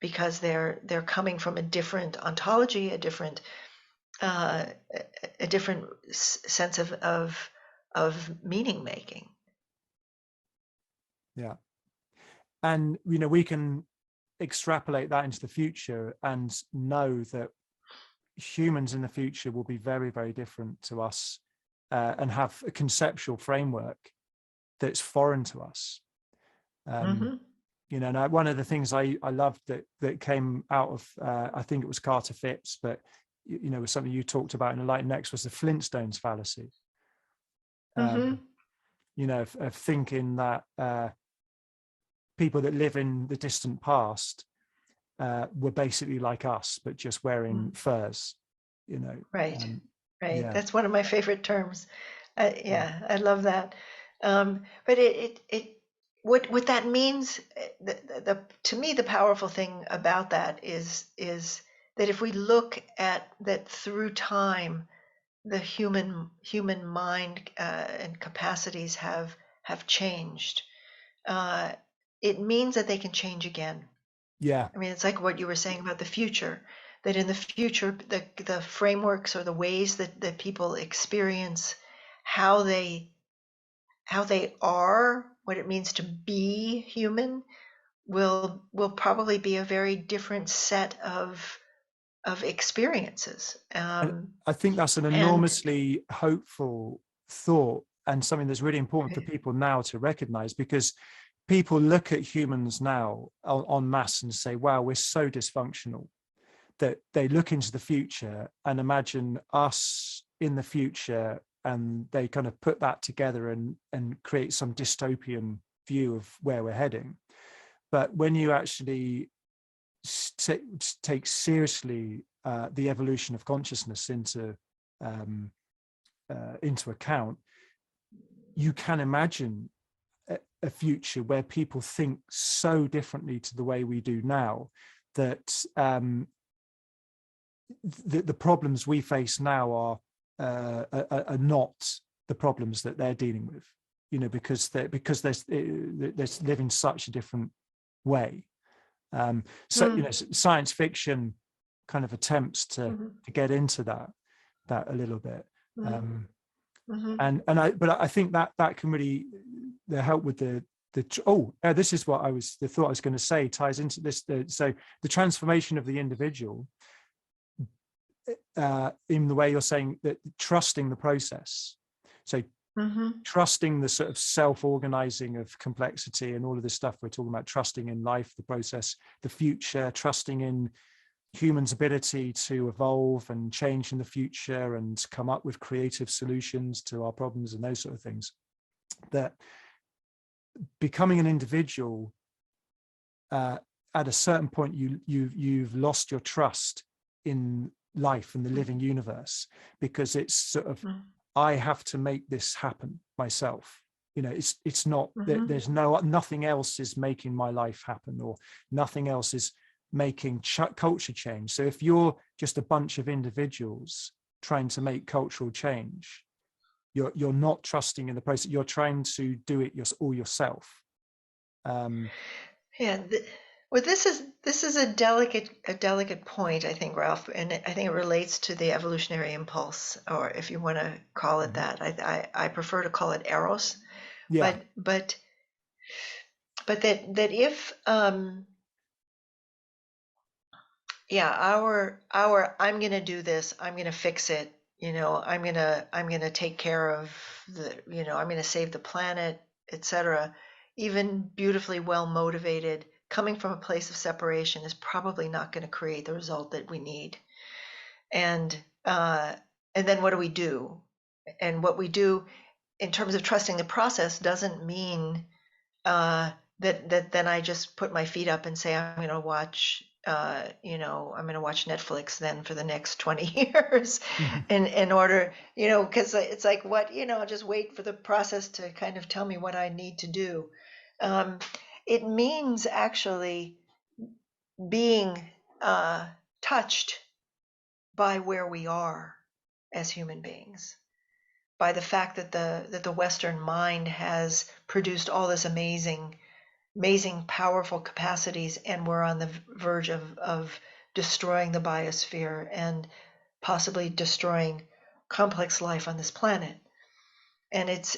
because they're coming from a different ontology, a different sense of meaning making. Yeah. And we can extrapolate that into the future and know that humans in the future will be very, very different to us, and have a conceptual framework that's foreign to us. Mm-hmm. Now, one of the things I loved that came out of, I think it was Carter Phipps, but was something you talked about in Enlightened Next, was the Flintstones fallacy. Mm-hmm. Of thinking that people that live in the distant past were basically like us, but just wearing furs. Right. Right. Yeah. That's one of my favorite terms. Yeah, I love that. But what that means, to me, the powerful thing about that is that if we look at that through time, the human mind and capacities have changed. It means that they can change again. Yeah. I mean, it's like what you were saying about the future, that in the future, the frameworks or the ways that people experience how they are, what it means to be human, will probably be a very different set of experiences. And I think that's an And enormously hopeful thought, and something that's really important for people now to recognize, because people look at humans now en masse and say, wow, we're so dysfunctional, that they look into the future and imagine us in the future, and they kind of put that together and create some dystopian view of where we're heading. But when you actually take seriously the evolution of consciousness into account, you can imagine a future where people think so differently to the way we do now, that the problems we face now are not the problems that they're dealing with, because they're living such a different way. Science fiction kind of attempts to get into that a little bit. But I think that can really help with this is what the thought I was going to say ties into this. So the transformation of the individual, in the way you're saying, that trusting the process. So trusting the sort of self-organizing of complexity and all of this stuff we're talking about, trusting in life, the process, the future, trusting in humans' ability to evolve and change in the future and come up with creative solutions to our problems and those sort of things. That becoming an individual, at a certain point, you've lost your trust in life and the living universe, because it's sort of, I have to make this happen myself. It's not there's nothing else is making my life happen, or nothing else is making culture change. So if you're just a bunch of individuals trying to make cultural change, you're not trusting in the process. You're trying to do it all yourself. Yeah. Well, this is a delicate point, I think, Ralph, and I think it relates to the evolutionary impulse, or if you want to call it that. I prefer to call it eros. Yeah. But that if our I'm going to do this, I'm going to fix it, I'm going to take care of I'm going to save the planet, etc., even beautifully well motivated, coming from a place of separation, is probably not going to create the result that we need. And then what do we do? And what we do in terms of trusting the process doesn't mean that then I just put my feet up and say, I'm going to watch I'm going to watch Netflix then for the next 20 years in order, because it's like, what, just wait for the process to kind of tell me what I need to do. It means actually being touched by where we are as human beings, by the fact that the Western mind has produced all this amazing, powerful capacities, and we're on the verge of destroying the biosphere and possibly destroying complex life on this planet. And it's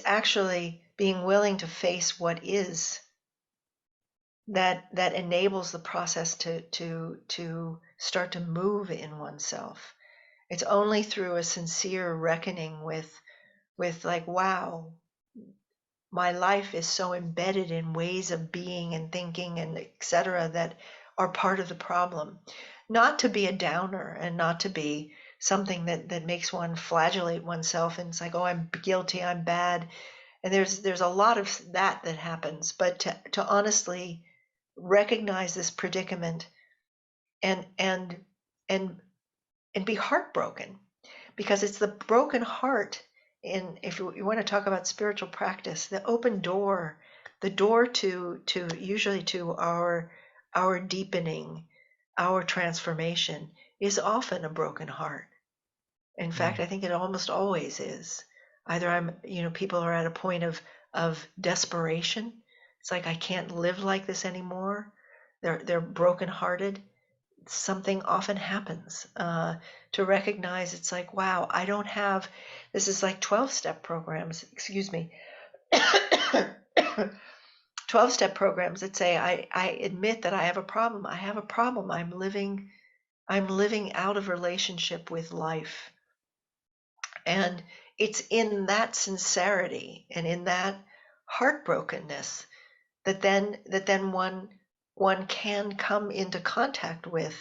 actually being willing to face what is, that enables the process to start to move in oneself. It's only through a sincere reckoning with like, wow, my life is so embedded in ways of being and thinking and etc. that are part of the problem. Not to be a downer and not to be something that makes one flagellate oneself and it's like, oh, I'm guilty, I'm bad. And there's a lot of that happens, but to honestly recognize this predicament and and and and be heartbroken, because it's the broken heart. In, if you want to talk about spiritual practice, the open door, the door to usually to our deepening, our transformation, is often a broken heart. In fact, I think it almost always is. Either people are at a point of desperation. It's like, I can't live like this anymore. They're brokenhearted. Something often happens to recognize, it's like, wow, I don't have, this is like 12-step programs, excuse me, 12-step programs that say, I admit that I have a problem. I have a problem. I'm living out of relationship with life. And it's in that sincerity and in that heartbrokenness that then one can come into contact with,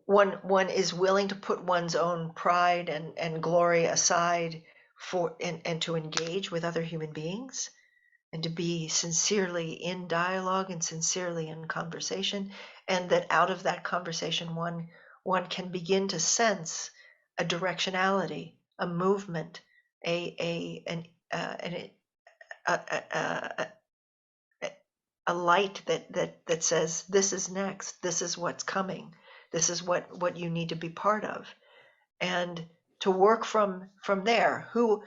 one is willing to put one's own pride and glory aside for and to engage with other human beings and to be sincerely in dialogue and sincerely in conversation, and that out of that conversation one can begin to sense a directionality, a movement, a light that says, this is next, this is what's coming, this is what you need to be part of, and to work from there. Who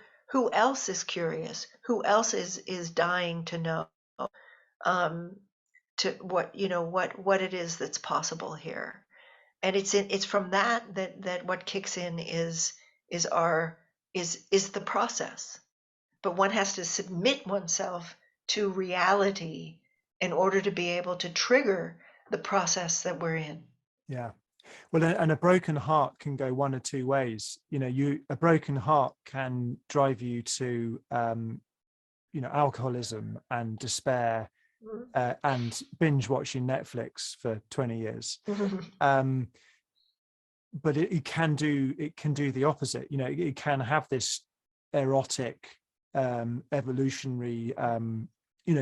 else is curious? Who else is dying to know, to what it is that's possible here? And it's from that what kicks in is our is the process. But one has to submit oneself to reality in order to be able to trigger the process that we're in. Yeah. Well, and a broken heart can go one or two ways. A broken heart can drive you to, alcoholism and despair, and binge watching Netflix for 20 years. But it can do the opposite. It can have this erotic, evolutionary,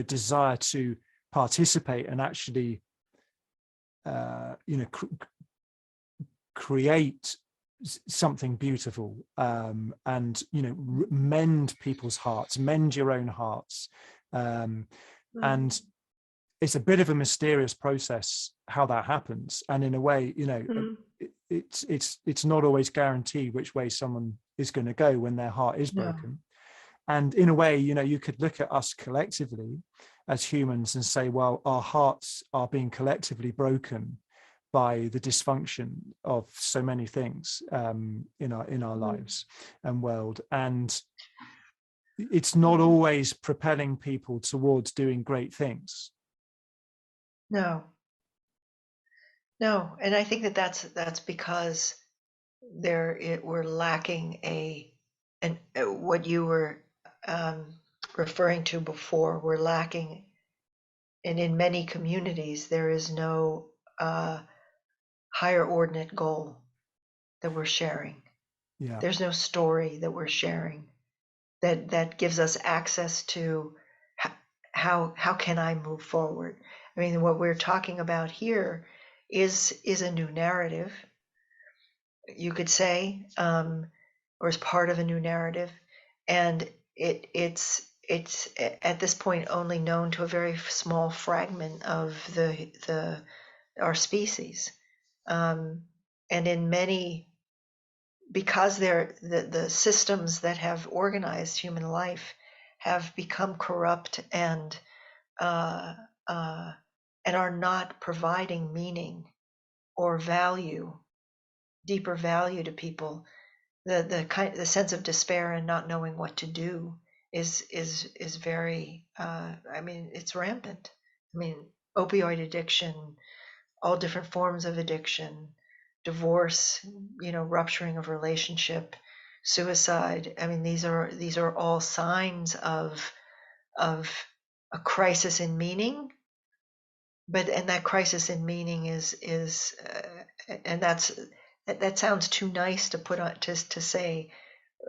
desire to participate and actually, create something beautiful, and mend people's hearts, mend your own hearts, and it's a bit of a mysterious process how that happens. And in a way, it's not always guaranteed which way someone is going to go when their heart is broken. And in a way, you could look at us collectively as humans and say, well, our hearts are being collectively broken by the dysfunction of so many things, in our lives and world. And it's not always propelling people towards doing great things. No. And I think that's because we're lacking what you were referring to before. We're lacking, and in many communities there is no higher ordinate goal that we're sharing. Yeah. There's no story that we're sharing that gives us access to how can I move forward. I mean, what we're talking about here is a new narrative, you could say, or is part of a new narrative, and it's at this point only known to a very small fragment of our species, and in many, because the systems that have organized human life have become corrupt and are not providing meaning or value, deeper value to people. The sense of despair and not knowing what to do is very, I mean, it's rampant. I mean, opioid addiction, all different forms of addiction, divorce, rupturing of relationship, suicide. I mean, these are all signs of a crisis in meaning. And that crisis in meaning is and that sounds too nice to put on to say.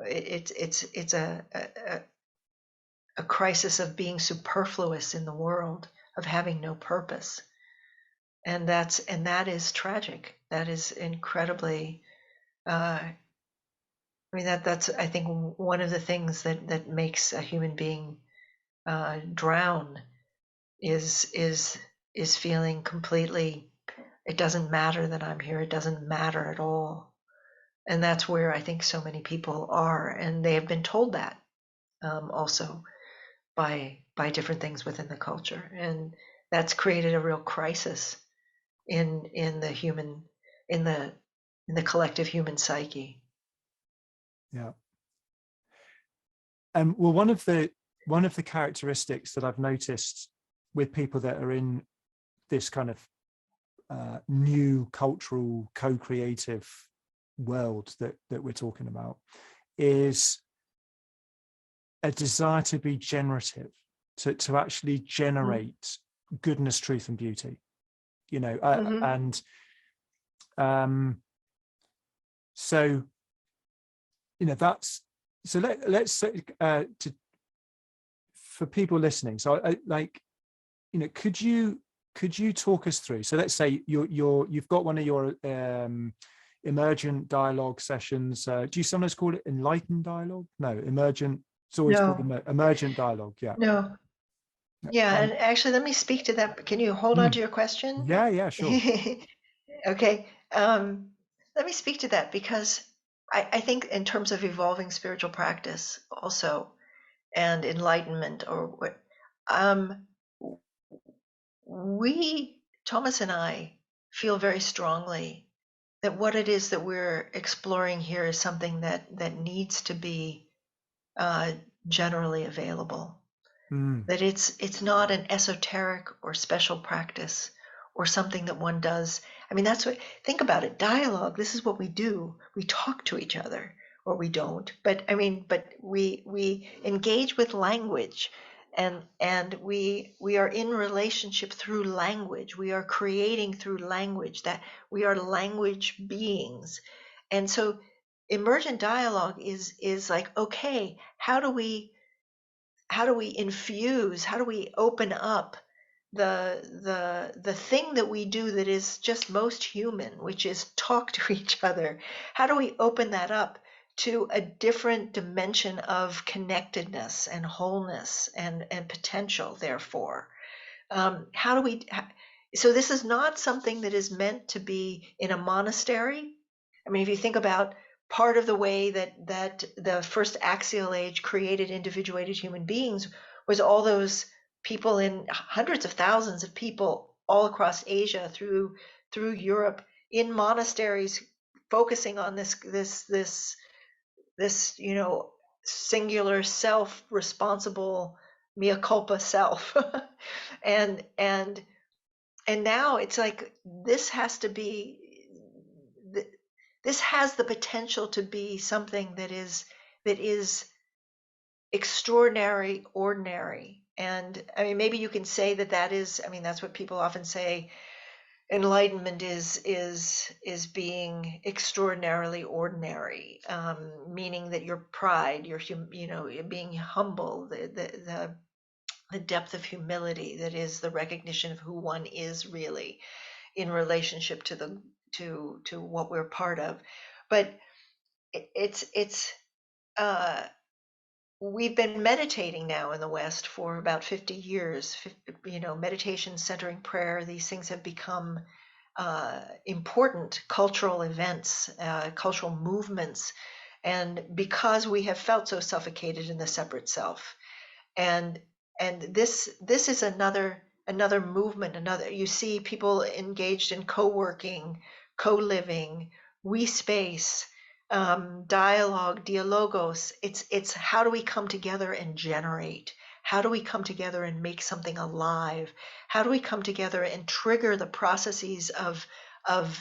It's a crisis of being superfluous in the world, of having no purpose. And that is tragic. That is incredibly, I mean, that's, I think, one of the things that makes a human being drown is feeling completely, it doesn't matter that I'm here. It doesn't matter at all. And that's where I think so many people are. And they have been told that also by different things within the culture. And that's created a real crisis in the human, in the collective human psyche. Yeah. Well, one of the characteristics that I've noticed with people that are in this kind of new cultural co-creative world that we're talking about is a desire to be generative, to actually generate goodness, truth, and beauty, and so that's, so let's say for people listening, so could you talk us through, so let's say you've got one of your emergent dialogue sessions. Do you sometimes call it enlightened dialogue? No, emergent. It's always called emergent dialogue. Yeah. No. Yeah, and actually, let me speak to that. Can you hold on to your question? Yeah, sure. Okay. Let me speak to that, because I think in terms of evolving spiritual practice also, and enlightenment, or what, Thomas and I, feel very strongly that what it is that we're exploring here is something that needs to be generally available. That it's not an esoteric or special practice or something that one does. I mean, that's what, think about it. Dialogue, this is what we do. We talk to each other, or we don't. But I mean, but we engage with language, and we are in relationship through language. We are creating through language, that we are language beings. And so emergent dialogue is like, okay, how do we infuse, how do we open up the thing that we do that is just most human, which is talk to each other? How do we open that up to a different dimension of connectedness and wholeness and potential, therefore? How do we, so this is not something that is meant to be in a monastery. I mean, if you think about part of the way that the first axial age created individuated human beings, was all those people, in hundreds of thousands of people all across Asia, through Europe, in monasteries, focusing on this singular self, responsible mea culpa self. and now it's like, this has to be, this has the potential to be something that is extraordinary, ordinary. And I mean, maybe you can say that is, I mean, that's what people often say, enlightenment is being extraordinarily ordinary, meaning that your pride, you're being humble, the depth of humility that is the recognition of who one is really in relationship to what we're part of. But it's we've been meditating now in the West for about 50 years. Meditation, centering, prayer, these things have become important cultural events, cultural movements, and because we have felt so suffocated in the separate self. And this is another movement. You see people engaged in co-working, co-living, we space, dialogue, dialogos. It's how do we come together and generate? How do we come together and make something alive? How do we come together and trigger the processes of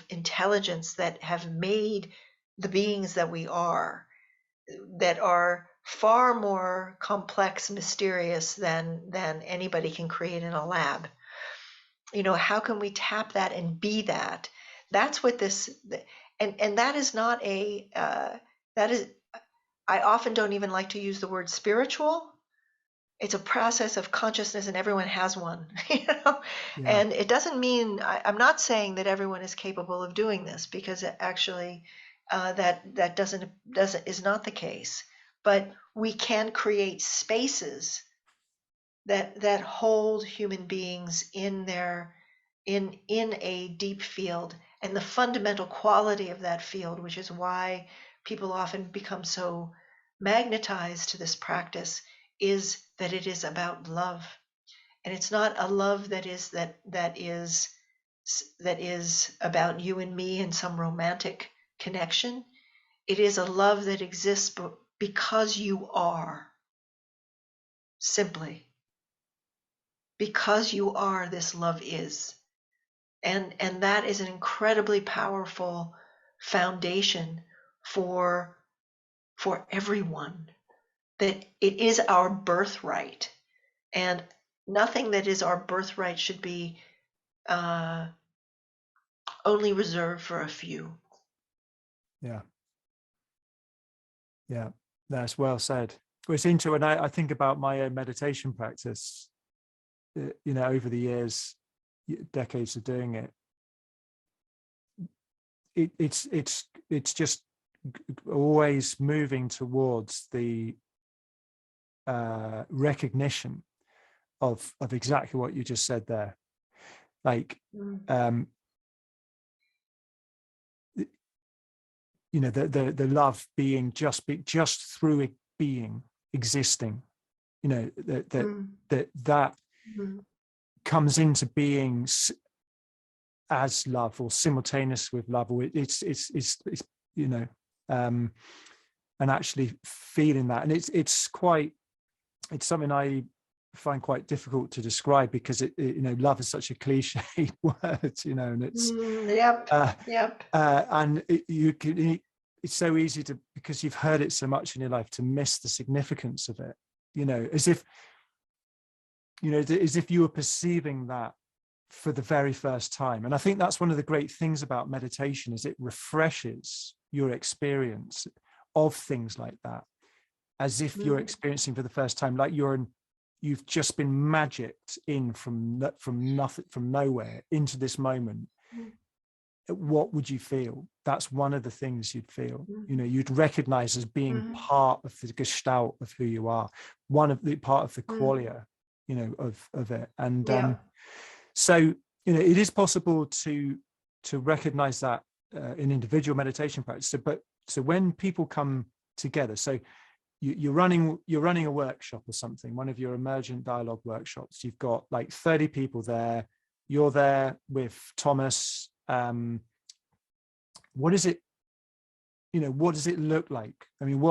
intelligence that have made the beings that we are, that are far more complex, mysterious than anybody can create in a lab? How can we tap that and be that? That's what this, and that is not that is, I often don't even like to use the word spiritual. It's a process of consciousness, and everyone has one. Yeah. And it doesn't mean, I'm not saying that everyone is capable of doing this, because actually that is not the case. But we can create spaces that hold human beings in a deep field, and the fundamental quality of that field, which is why people often become so magnetized to this practice, is that it is about love. And it's not a love that is about you and me and some romantic connection. It is a love that exists because you are, simply because you are. This love is, and that is an incredibly powerful foundation for everyone, that it is our birthright, and nothing that is our birthright should be only reserved for a few. Yeah. Yeah. That's well said. Well, it's interesting when I think about my own meditation practice, over the years, decades of doing it, it's just always moving towards the recognition of exactly what you just said there. Like, the love being just through it being existing, that comes into being as love, or simultaneous with love, or it's and actually feeling that. And it's something I find quite difficult to describe, because love is such a cliche word, and it's and it's so easy to, because you've heard it so much in your life, to miss the significance of it, as if you were perceiving that for the very first time. And I think that's one of the great things about meditation, is it refreshes your experience of things like that, as if you're experiencing for the first time, like you've just been magicked in from nothing, from nowhere, into this moment. What would you feel? That's one of the things you'd feel. You'd recognize as being part of the gestalt of who you are, one of the part of the qualia, of it. And so it is possible to recognize that in individual meditation practice. So when people come together, so you're running a workshop or something, one of your Emergent Dialogue workshops, you've got like 30 people there, you're there with Thomas. What is it, what does it look like? I mean,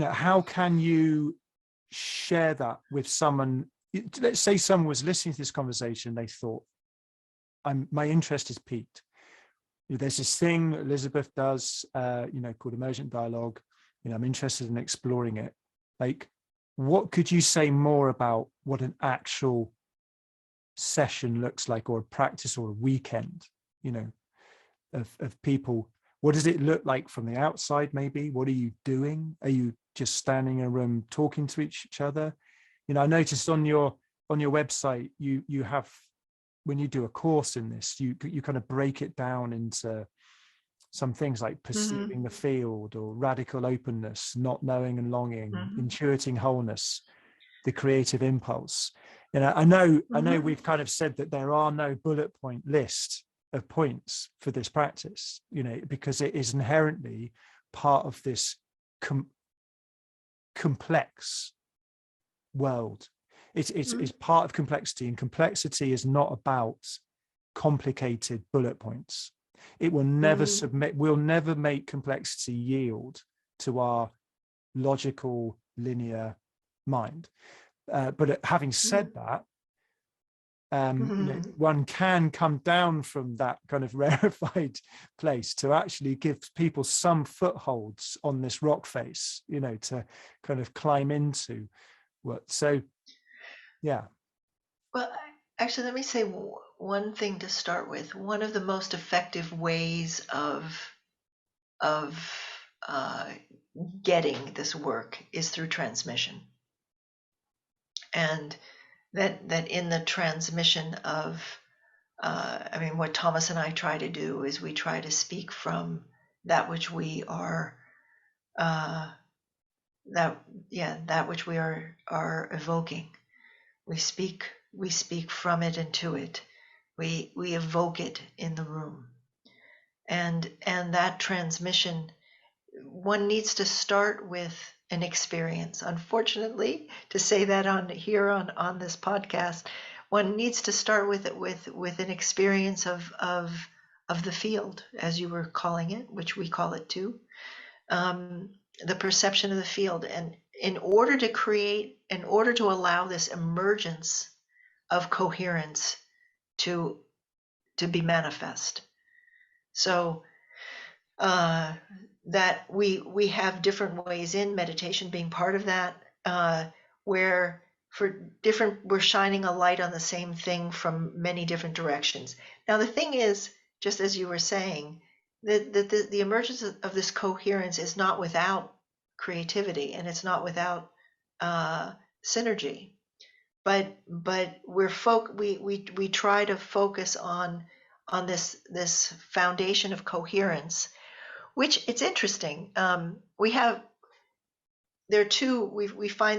how can you share that with someone? Let's say someone was listening to this conversation, they thought, my interest is piqued. There's this thing Elizabeth does, called Emergent Dialogue. I'm interested in exploring it. Like, what could you say more about what an actual session looks like, or a practice, or a weekend, of people? What does it look like from the outside? Maybe, what are you doing? Are you just standing in a room talking to each other? I noticed on your website, you have, when you do a course in this, you kind of break it down into some things like perceiving the field, or radical openness, not knowing and longing, intuiting wholeness, the creative impulse. I know we've kind of said that there are no bullet point list of points for this practice, because it is inherently part of this complex world. It's part of complexity, and complexity is not about complicated bullet points. It will never submit, we'll never make complexity yield to our logical, linear mind. But having said that, one can come down from that kind of rarefied place to actually give people some footholds on this rock face, to kind of climb into what. So, yeah. Well, actually, let me say one thing to start with. One of the most effective ways of getting this work is through transmission, and that in the transmission of what Thomas and I try to do is we try to speak from that which we are that which we are evoking. We speak from it and to it. We evoke it in the room, and that transmission, one needs to start with an experience. Unfortunately, to say that on this podcast, one needs to start with it with an experience of the field, as you were calling it, which we call it too, the perception of the field. And in order to allow this emergence of coherence to be manifest, so that we have different ways in meditation being part of that, where we're shining a light on the same thing from many different directions. Now the thing is, just as you were saying, that the emergence of this coherence is not without creativity, and it's not without synergy, but we try to focus on this foundation of coherence, which it's interesting. We find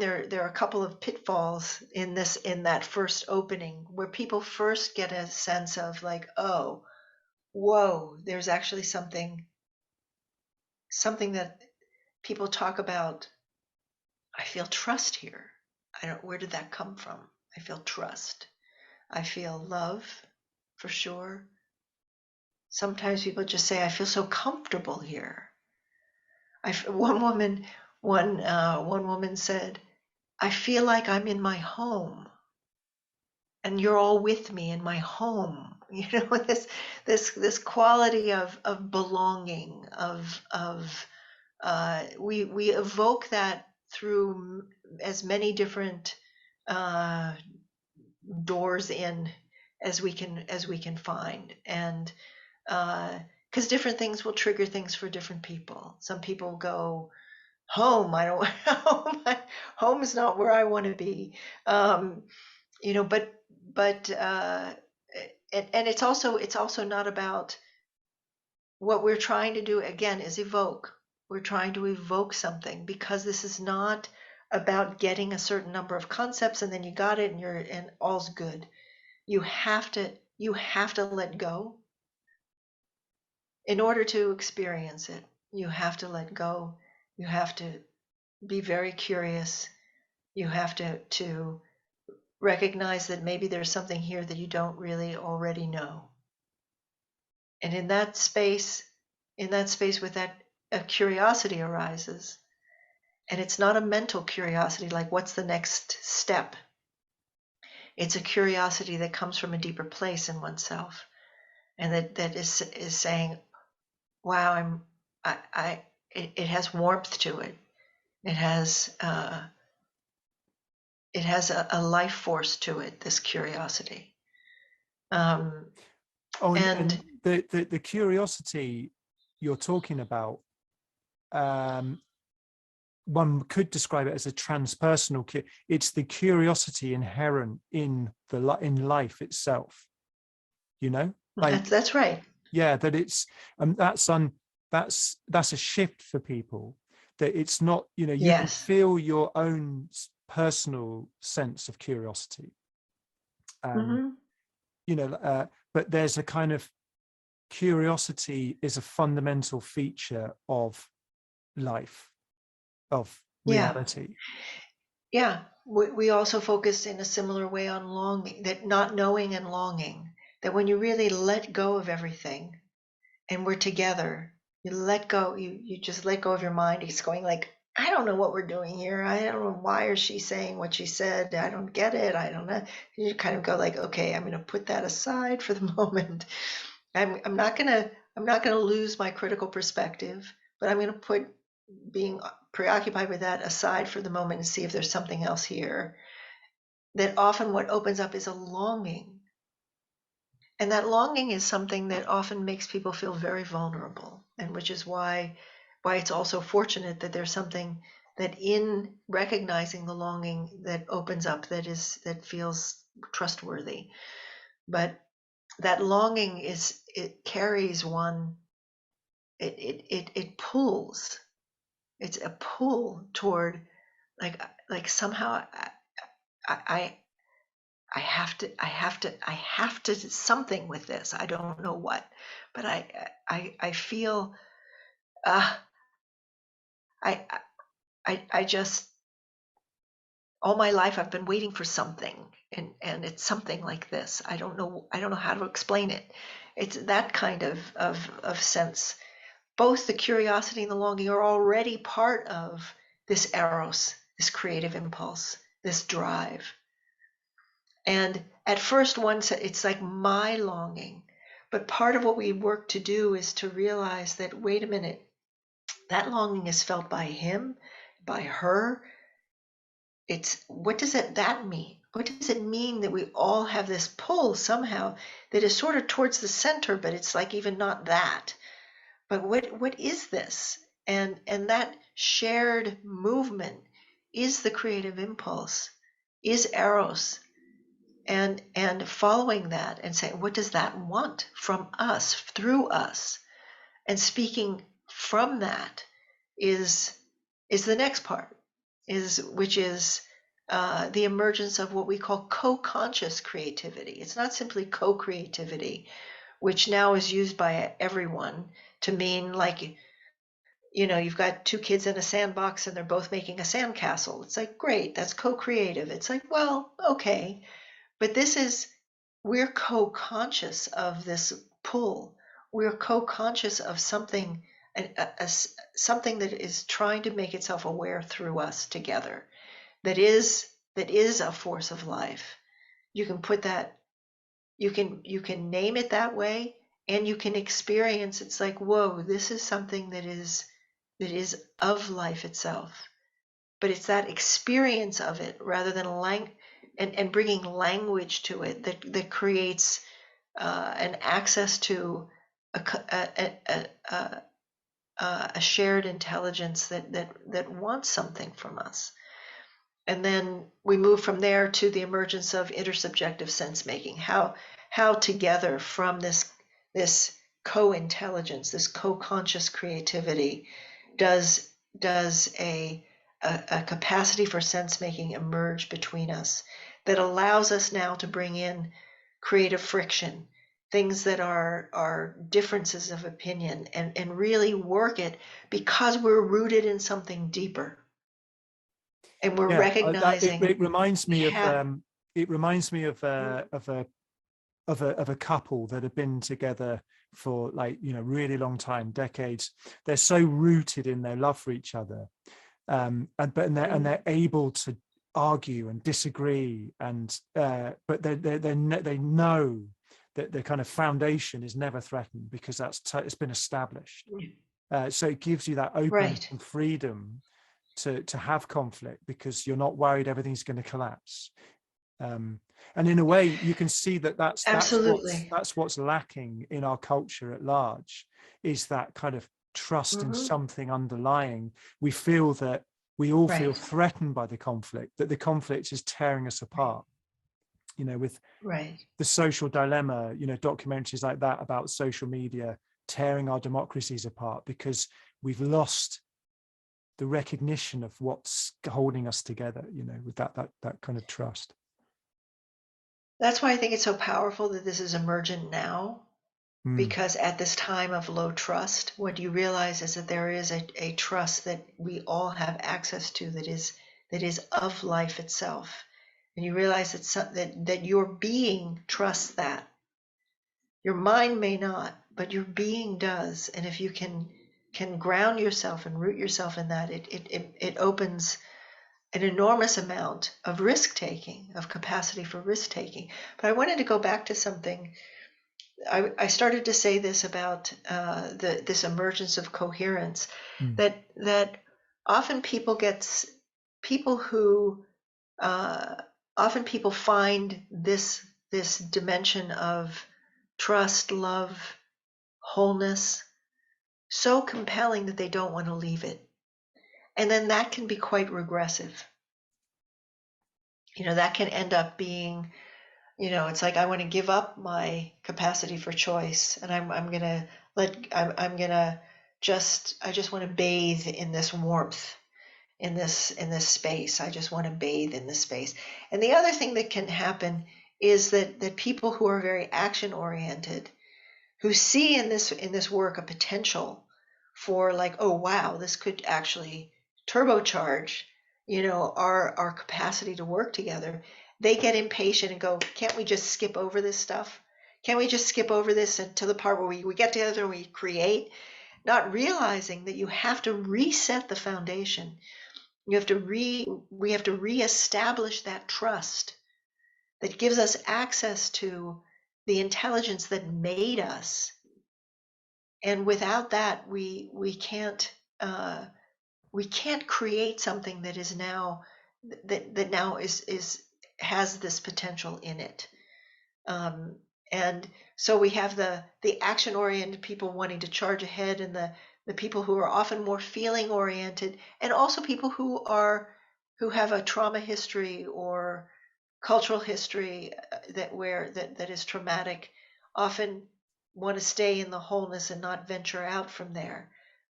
there are a couple of pitfalls in that first opening, where people first get a sense of like, oh, whoa, there's actually something that people talk about. I feel trust here. Where did that come from? I feel trust. I feel love, for sure. Sometimes people just say, I feel so comfortable here. One woman said, I feel like I'm in my home, and you're all with me in my home. This quality of belonging, we evoke that through as many different doors in as we can find, and because different things will trigger things for different people. Some people go, home, I don't home is not where I want to be, but and it's also not about what we're trying to do. Again, is evoke. We're trying to evoke something, because this is not about getting a certain number of concepts and then you got it and all's good. You have to let go in order to experience it. You have to let go. You have to be very curious. You have to recognize that maybe there's something here that you don't really already know. And in that space with that, a curiosity arises. And it's not a mental curiosity, like what's the next step? It's a curiosity that comes from a deeper place in oneself, and that is saying, wow, it has warmth to it. It has a life force to it, this curiosity. And the curiosity you're talking about, one could describe it as a transpersonal. It's the curiosity inherent in life itself. Like, that's right. Yeah, that it's that's a shift for people. That it's not, you can feel your own personal sense of curiosity. But there's a kind of curiosity is a fundamental feature of life, of reality. Yeah. We also focus in a similar way on longing, that not knowing and longing, that when you really let go of everything, and we're together. You let go, you just let go of your mind. It's going like, I don't know what we're doing here. I don't know why is she saying what she said. I don't get it. I don't know. You kind of go like, okay, I'm going to put that aside for the moment. I'm not gonna lose my critical perspective, but I'm gonna put being preoccupied with that aside for the moment and see if there's something else here. That often what opens up is a longing. And that longing is something that often makes people feel very vulnerable, and which is why it's also fortunate that there's something that in recognizing the longing that opens up that feels trustworthy. But that longing it carries one, it pulls. It's a pull toward like somehow I I have to do something with this. I don't know what, but I feel uh, I I just all my life I've been waiting for something, and it's something like this. I don't know how to explain it. It's that kind of sense. Both the curiosity and the longing are already part of this eros, this creative impulse, this drive. And at first one said, it's like my longing. But part of what we work to do is to realize that, wait a minute, that longing is felt by him, by her. It's what does that mean? What does it mean that we all have this pull somehow that is sort of towards the center, but it's like even not that. But what is this? And that shared movement is the creative impulse, is eros, and following that and saying, what does that want from us, through us? And speaking from that is the next part, which is the emergence of what we call co-conscious creativity. It's not simply co-creativity, which now is used by everyone to mean like, you've got two kids in a sandbox and they're both making a sandcastle. It's like, great, that's co-creative. It's like, well, okay. But we're co-conscious of this pull. We're co-conscious of something, something that is trying to make itself aware through us together. That is a force of life. You can put that, you can name it that way, and you can experience. It's like, whoa, this is something that is of life itself. But it's that experience of it rather than and bringing language to it that creates an access to a shared intelligence that wants something from us. And then we move from there to the emergence of intersubjective sense making. How together from this co-intelligence, this co-conscious creativity, does a capacity for sense making emerge between us that allows us now to bring in creative friction, things that are differences of opinion, and really work it because we're rooted in something deeper, and we're Yeah, recognizing it reminds we me of have. of a couple that have been together for like really long time, decades. They're so rooted in their love for each other, and they're able to argue and disagree, and but they know that the kind of foundation is never threatened because it's been established. So it gives you that openness Right. and freedom to have conflict because you're not worried everything's going to collapse. And in a way, you can see that Absolutely. that's what's lacking in our culture at large, is that kind of trust in Mm-hmm. something underlying. We feel that we all feel Right. threatened by the conflict, that the conflict is tearing us apart. With Right. the social dilemma, documentaries like that about social media tearing our democracies apart because we've lost the recognition of what's holding us together, with that kind of trust. That's why I think it's so powerful that this is emergent now, Mm. because at this time of low trust, what you realize is that there is a trust that we all have access to that is of life itself. And you realize that your being trusts that. Your mind may not, but your being does. And if you can ground yourself and root yourself in that, it opens an enormous amount of risk taking, of capacity for risk taking. But I wanted to go back to something. I started to say this about this emergence of coherence, that often people find this dimension of trust, love, wholeness so compelling that they don't want to leave it. And then that can be quite regressive. That can end up being, it's like, I want to give up my capacity for choice, and I just want to bathe in this warmth, in this space. I just want to bathe in this space. And the other thing that can happen is that people who are very action oriented, who see in this work a potential for, like, oh wow, this could actually turbocharge our capacity to work together, they get impatient and go, can't we just skip over this stuff? Can't we just skip over this until the part where we get together and we create? Not realizing that you have to reset the foundation. We have to reestablish that trust that gives us access to the intelligence that made us. And without that, we can't create something that is now that now is has this potential in it. And so we have the action oriented people wanting to charge ahead, and the people who are often more feeling oriented, and also people who have a trauma history or cultural history that is traumatic, often want to stay in the wholeness and not venture out from there.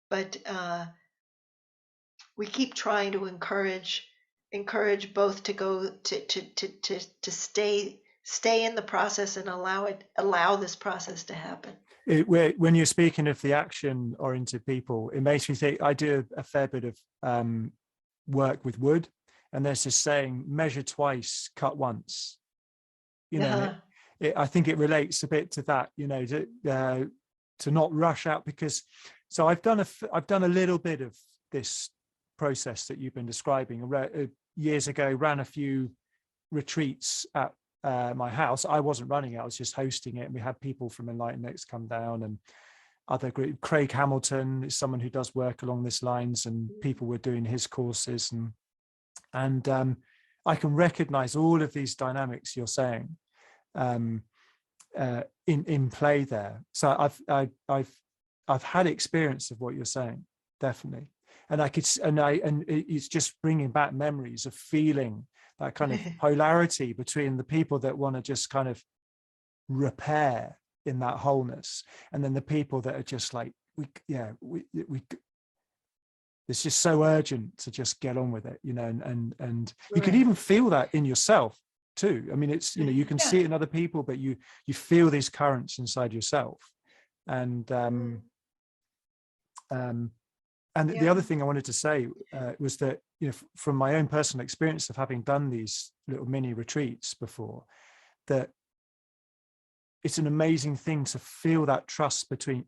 But we keep trying to encourage both to go to stay in the process and allow this process to happen. When you're speaking of the action oriented people, it makes me think. I do a fair bit of work with wood, and there's this saying, measure twice, cut once. I think it relates a bit to that, to not rush out, because so I've done a little bit of this process that you've been describing. Years ago, ran a few retreats at my house. I wasn't running it, I was just hosting it, and we had people from Enlightened Next come down, and other group. Craig Hamilton is someone who does work along these lines, and people were doing his courses, and I can recognize all of these dynamics you're saying in play there. So I've had experience of what you're saying, definitely, and it's just bringing back memories of feeling that kind of polarity between the people that want to just kind of repair in that wholeness, and then the people that are just like, it's just so urgent to just get on with it, and you can even feel that in yourself too. I mean, it's, you can see it in other people, but you feel these currents inside yourself. And the other thing I wanted to say was that, from my own personal experience of having done these little mini retreats before, that it's an amazing thing to feel that trust between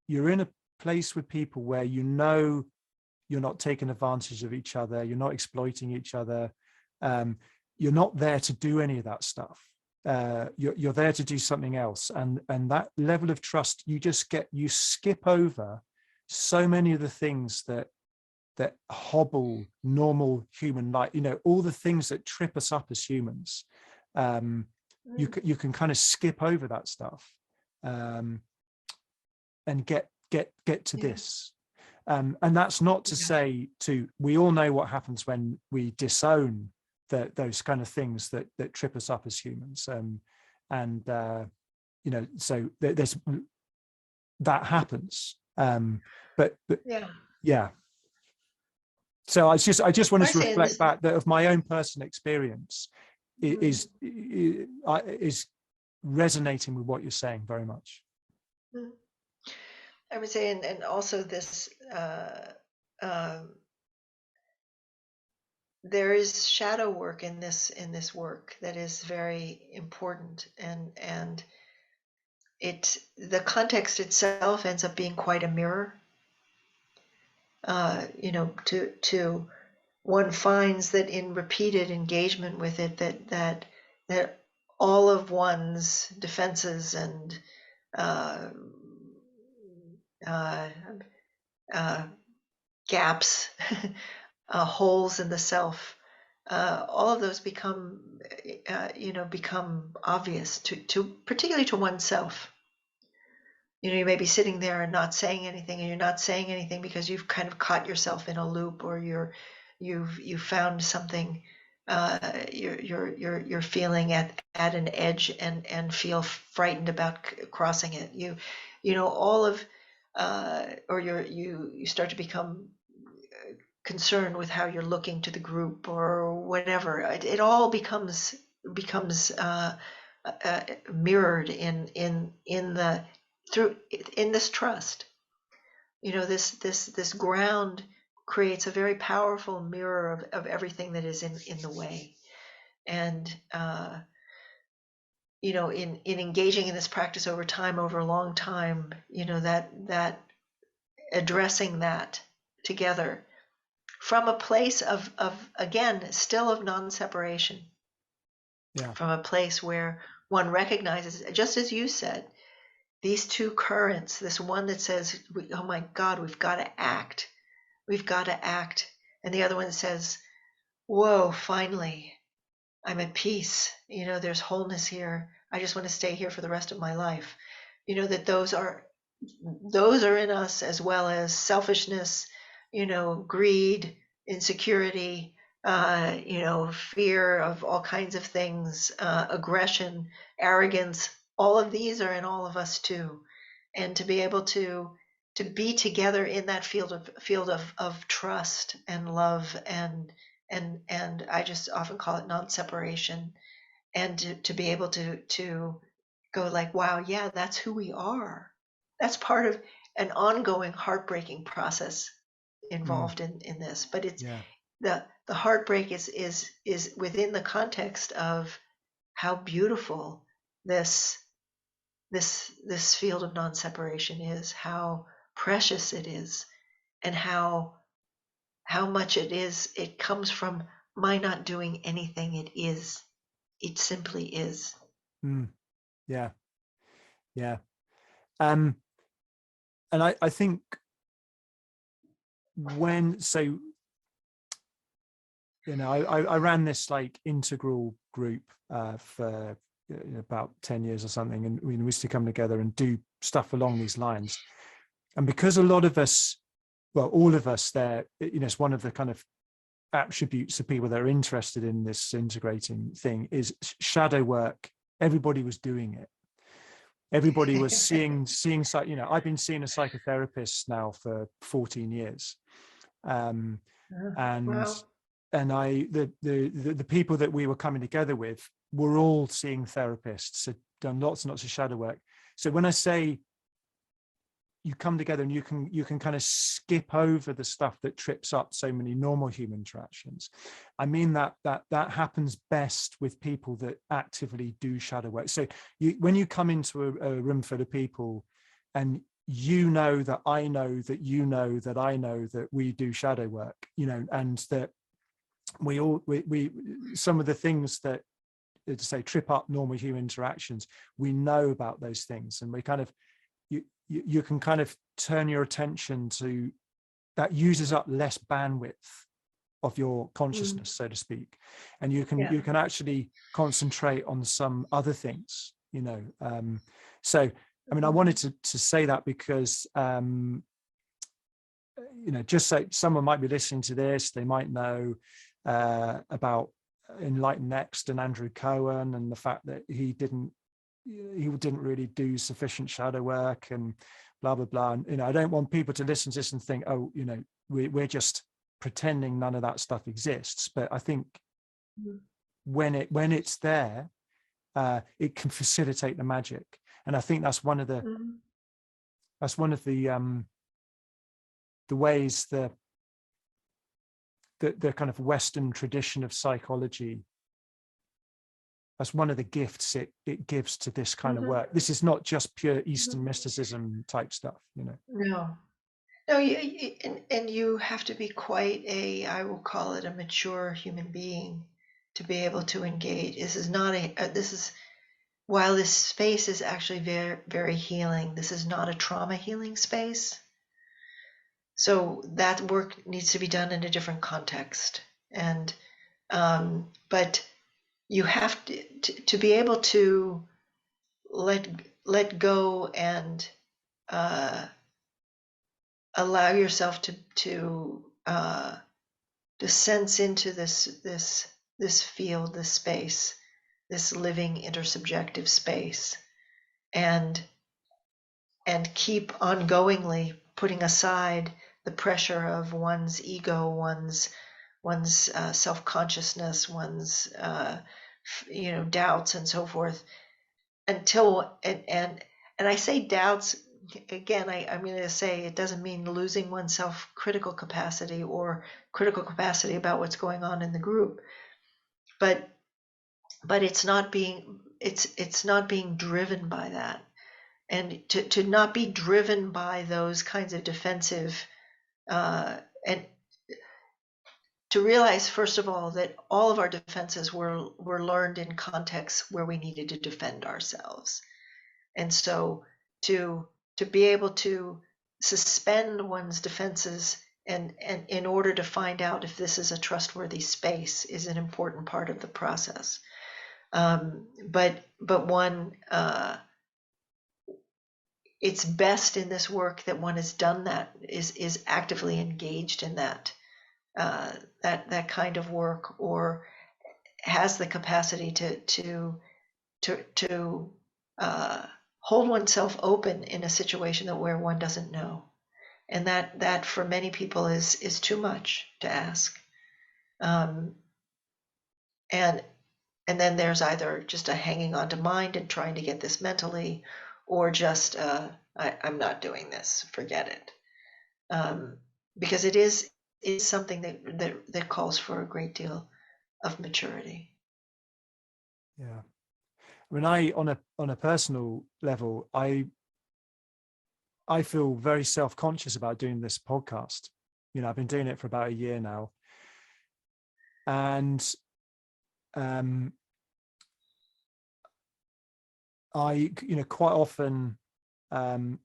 you're in a place with people where you're not taking advantage of each other, you're not exploiting each other, you're not there to do any of that stuff. You're there to do something else, and that level of trust, you skip over so many of the things that hobble normal human life, all the things that trip us up as humans. You can kind of skip over that stuff and get to this. And that's not to say we all know what happens when we disown those kind of things that trip us up as humans. So there's that happens. But yeah. So I just wanted to reflect back that of my own personal experience is resonating with what you're saying very much. I would say, and also this, there is shadow work in this work that is very important, and the context itself ends up being quite a mirror. To one finds that in repeated engagement with it, that all of one's defenses and uh, uh, gaps, holes in the self, all of those become obvious to particularly to oneself. You may be sitting there and not saying anything, and you're not saying anything because you've kind of caught yourself in a loop, or you've found something, you're feeling at an edge and feel frightened about crossing it. All of or you start to become concerned with how you're looking to the group or whatever. It all becomes mirrored in this trust. This ground creates a very powerful mirror of everything that is in the way. And in engaging in this practice over time, over a long time, that addressing that together from a place of again, still of non-separation. Yeah. From a place where one recognizes, just as you said, these two currents, this one that says, oh my God, we've got to act, and the other one says, whoa, finally, I'm at peace, there's wholeness here, I just want to stay here for the rest of my life. That those are in us, as well as selfishness, greed, insecurity, fear of all kinds of things, aggression, arrogance. All of these are in all of us too, and to be able to be together in that field of trust and love and I just often call it non-separation, and to be able to go like, wow, yeah, that's who we are. That's part of an ongoing heartbreaking process involved in this, but it's the heartbreak is within the context of how beautiful this field of non-separation is, how precious it is, and how much it comes from my not doing anything. It simply is. Yeah. And I think I ran this like integral group for about 10 years or something, and we used to come together and do stuff along these lines. And because a lot of us, well, all of us there, it's one of the kind of attributes of people that are interested in this integrating thing is shadow work. Everybody was doing it. Everybody was seeing, I've been seeing a psychotherapist now for 14 years. And Wow. the people that we were coming together with were all seeing therapists, had done lots and lots of shadow work. So when I say you come together and you can kind of skip over the stuff that trips up so many normal human interactions, I mean that happens best with people that actively do shadow work. So when you come into a room full of people, and that I know that that I know that we do shadow work, and that we some of the things that, to say, trip up normal human interactions, we know about those things, and we kind of you can kind of turn your attention to that, uses up less bandwidth of your consciousness, so to speak, and you can actually concentrate on some other things, so I mean, I wanted to say that because just so someone might be listening to this, they might know about Enlighten Next and Andrew Cohen, and the fact that he didn't really do sufficient shadow work and blah blah blah. And I don't want people to listen to this and think, oh, we're just pretending none of that stuff exists. But I think when it's there, it can facilitate the magic. And I think that's one of the ways the kind of Western tradition of psychology that's one of the gifts it gives to this kind of Mm-hmm. work. This is not just pure Eastern Mm-hmm. mysticism type stuff, No. No, and you have to be quite I will call it a mature human being to be able to engage. This is not while this space is actually very, very healing, this is not a trauma healing space. So that work needs to be done in a different context. And, but you have to be able to let go and, allow yourself to sense into this field, this space, this living intersubjective space, and keep ongoingly putting aside the pressure of one's ego, one's self-consciousness, one's doubts and so forth, until and I say doubts again. I'm going to say it doesn't mean losing one's self-critical capacity or critical capacity about what's going on in the group, but it's not being driven by that, and to not be driven by those kinds of defensive, and to realize first of all that all of our defenses were learned in contexts where we needed to defend ourselves. And so to be able to suspend one's defenses and in order to find out if this is a trustworthy space is an important part of the process. But one, it's best in this work that one has done that, is actively engaged in that kind of work, or has the capacity to hold oneself open in a situation where one doesn't know, and that for many people is too much to ask. And then there's either just a hanging on to mind and trying to get this mentally, or just I'm not doing this, forget it, because it is something that calls for a great deal of maturity. Yeah. I mean, on a personal level, I feel very self-conscious about doing this podcast. I've been doing it for about a year now, and I quite often I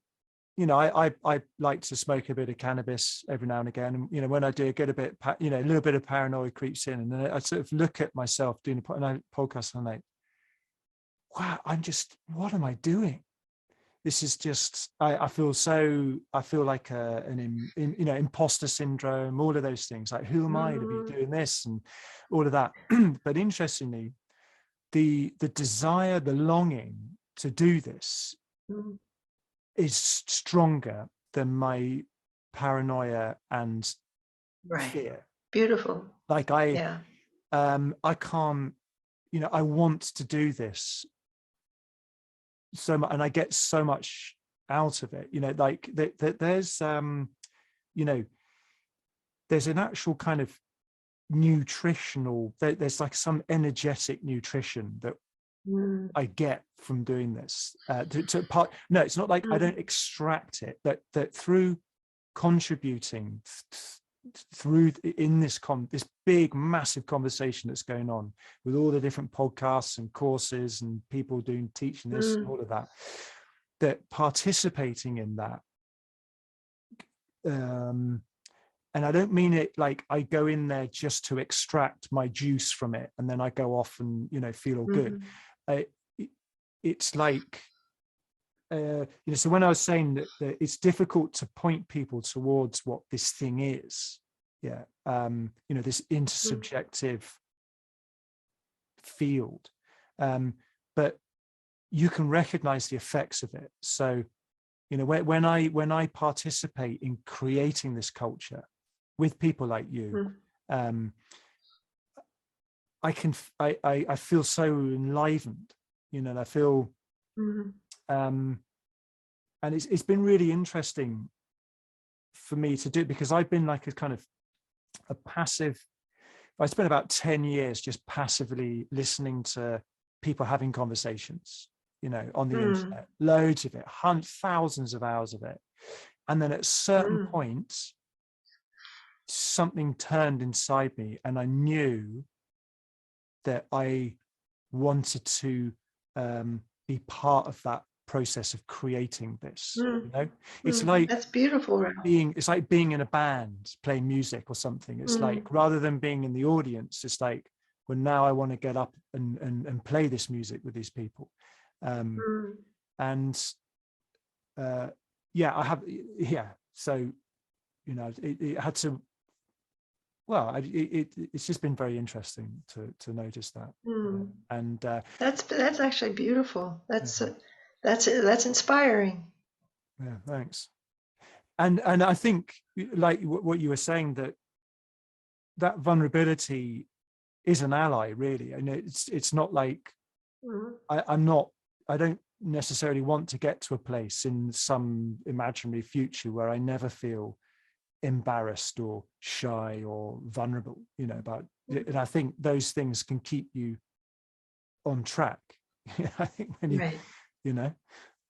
like to smoke a bit of cannabis every now and again, and when I do, get a little bit of paranoia creeps in, and then I sort of look at myself doing a podcast, and I'm like, wow, what am I doing? This is just, I feel like an imposter syndrome, all of those things. Like, who am I to be doing this and all of that? But interestingly, the desire, the longing to do this is stronger than my paranoia and fear. Beautiful. Like I can't, I want to do this so much, and I get so much out of it. Like there's there's an actual kind of nutritional, there's like some energetic nutrition that I get from doing this. No, it's not like I don't extract it, that through contributing through in this big massive conversation that's going on with all the different podcasts and courses and people teaching this and all of that, that participating in that, and I don't mean it like I go in there just to extract my juice from it and then I go off and feel all good. It's like so when I was saying that it's difficult to point people towards what this thing is, this intersubjective field, but you can recognize the effects of it. So when I participate in creating this culture with people like you, I feel so enlivened, and I feel and it's been really interesting for me to do, because I've been like a kind of a passive. I spent about 10 years just passively listening to people having conversations, you know, on the Mm. internet, loads of it, thousands of hours of it. And then at certain Mm. points, something turned inside me, and I knew that I wanted to be part of that process of creating this. Mm. You know, it's Mm. like That's beautiful, Ralph. it's like being in a band playing music or something. It's like, Mm. rather than being in the audience, it's like, well, now I want to get up and play this music with these people. Mm. And yeah, I have, yeah. So, you know, it had to, well, it's just been very interesting to notice that. Mm. And That's actually beautiful. yeah, That's inspiring. yeah, thanks. And I think, like what you were saying, that vulnerability is an ally, really. And it's not like Mm. I don't necessarily want to get to a place in some imaginary future where I never feel embarrassed or shy or vulnerable, you know, about it. And I think those things can keep you on track. I think when Right. you know,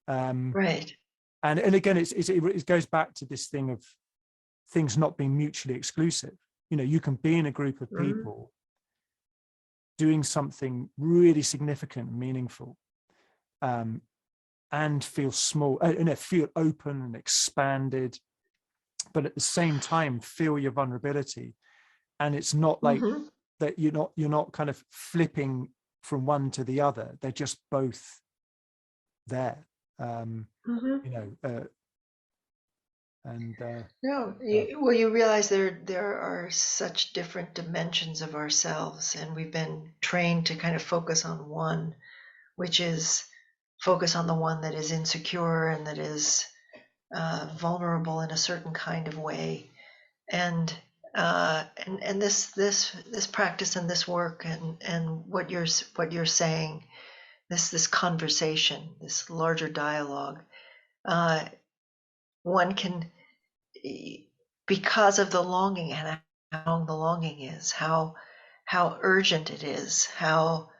Right. and again, it goes back to this thing of things not being mutually exclusive. You know, you can be in a group of Mm. people doing something really significant and meaningful, and feel small, feel open and expanded, but at the same time feel your vulnerability. And it's not like Mm-hmm. that you're not kind of flipping from one to the other. They're just both there. Mm-hmm. You know, and No, yeah. well, you realize there are such different dimensions of ourselves, and we've been trained to kind of focus on one, which is focus on the one that is insecure and that is vulnerable in a certain kind of way. And this practice and this work and what you're saying, this conversation, this larger dialogue, uh, one can, because of the longing and how long the longing is, how urgent it is, how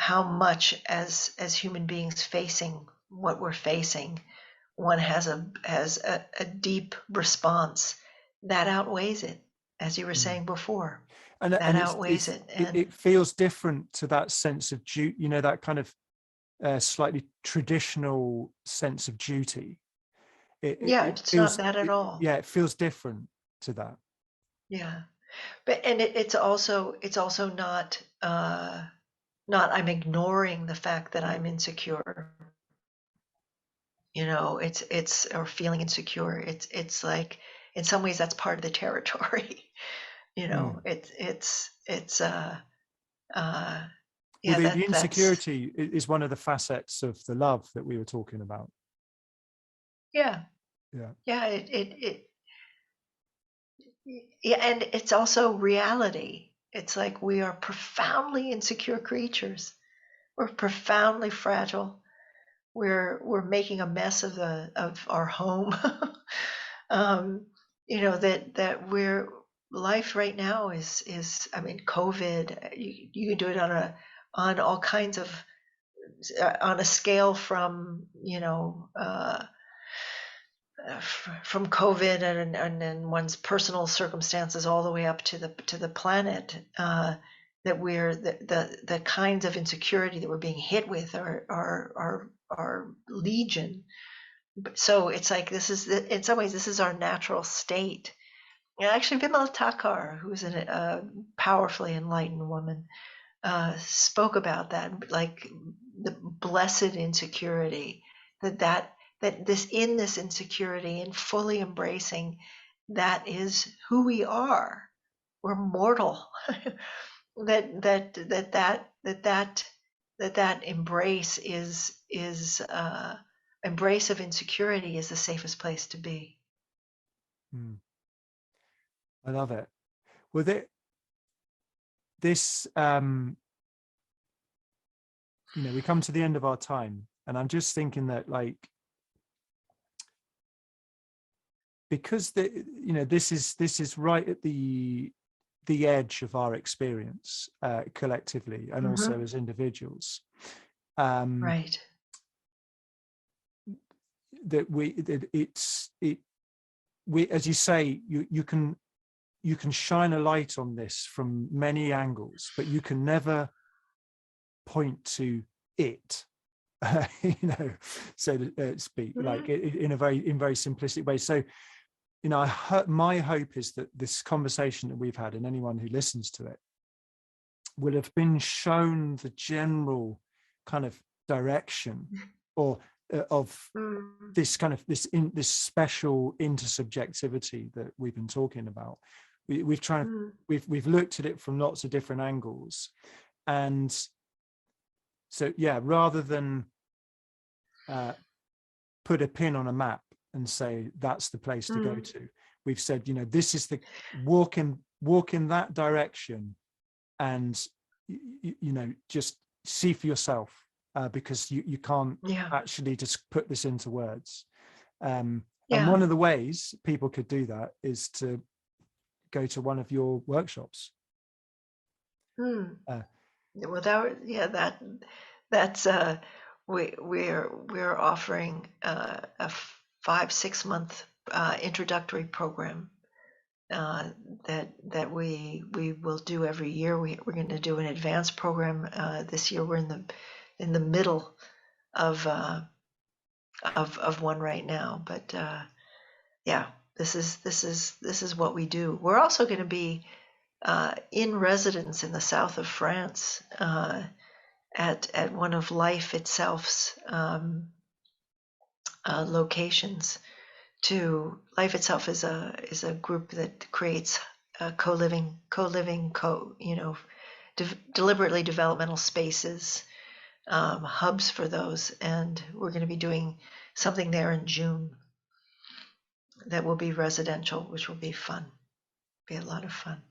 much as human beings facing what we're facing, one has a deep response that outweighs it, as you were Mm. saying before. That And outweighs it, and it feels different to that sense of duty, you know, that kind of slightly traditional sense of duty. yeah, It it's not feels, that at all. yeah, it feels different to that. Yeah, but and it's also not not I'm ignoring the fact that I'm insecure. It's or feeling insecure. It's like in some ways that's part of the territory. Mm. It's uh Well, yeah, the that's insecurity is one of the facets of the love that we were talking about. yeah. Yeah. Yeah, yeah, and it's also reality. It's like we are profoundly insecure creatures. We're profoundly fragile. We're making a mess of our home. um, that we're life right now is I mean COVID. You can do it on all kinds of on a scale from from COVID and then one's personal circumstances all the way up to the planet, that we're the kinds of insecurity that we're being hit with are legion. So it's like this is in some ways this is our natural state. And actually, Vimala Thakar, who's a powerfully enlightened woman, spoke about that, like the blessed insecurity, that this in this insecurity and fully embracing that is who we are. We're mortal. That embrace is embrace of insecurity is the safest place to be. Mm. I love it. Well, this, you know, we come to the end of our time, and I'm just thinking that, like, because you know, this is right at the the edge of our experience collectively and also as individuals. Right. That we, as you say, you can shine a light on this from many angles, but you can never point to it, so to speak, like in very simplistic way. So, my hope is that this conversation that we've had, and anyone who listens to it, will have been shown the general kind of direction or of this kind of this special intersubjectivity that we've been talking about. We've looked at it from lots of different angles, and so rather than put a pin on a map and say that's the place to go to, we've said, this is the walk in that direction, and just see for yourself, because you can't actually just put this into words. And one of the ways people could do that is to go to one of your workshops. Well, that's we're offering a 5-6 month introductory program that we will do every year. We're going to do an advanced program this year. We're in the middle of one right now, but this is what we do. We're also going to be in residence in the south of France at one of Life Itself's locations. Life Itself is a group that creates deliberately developmental spaces, hubs for those, and we're going to be doing something there in June that will be residential, which will be fun. Be a lot of fun.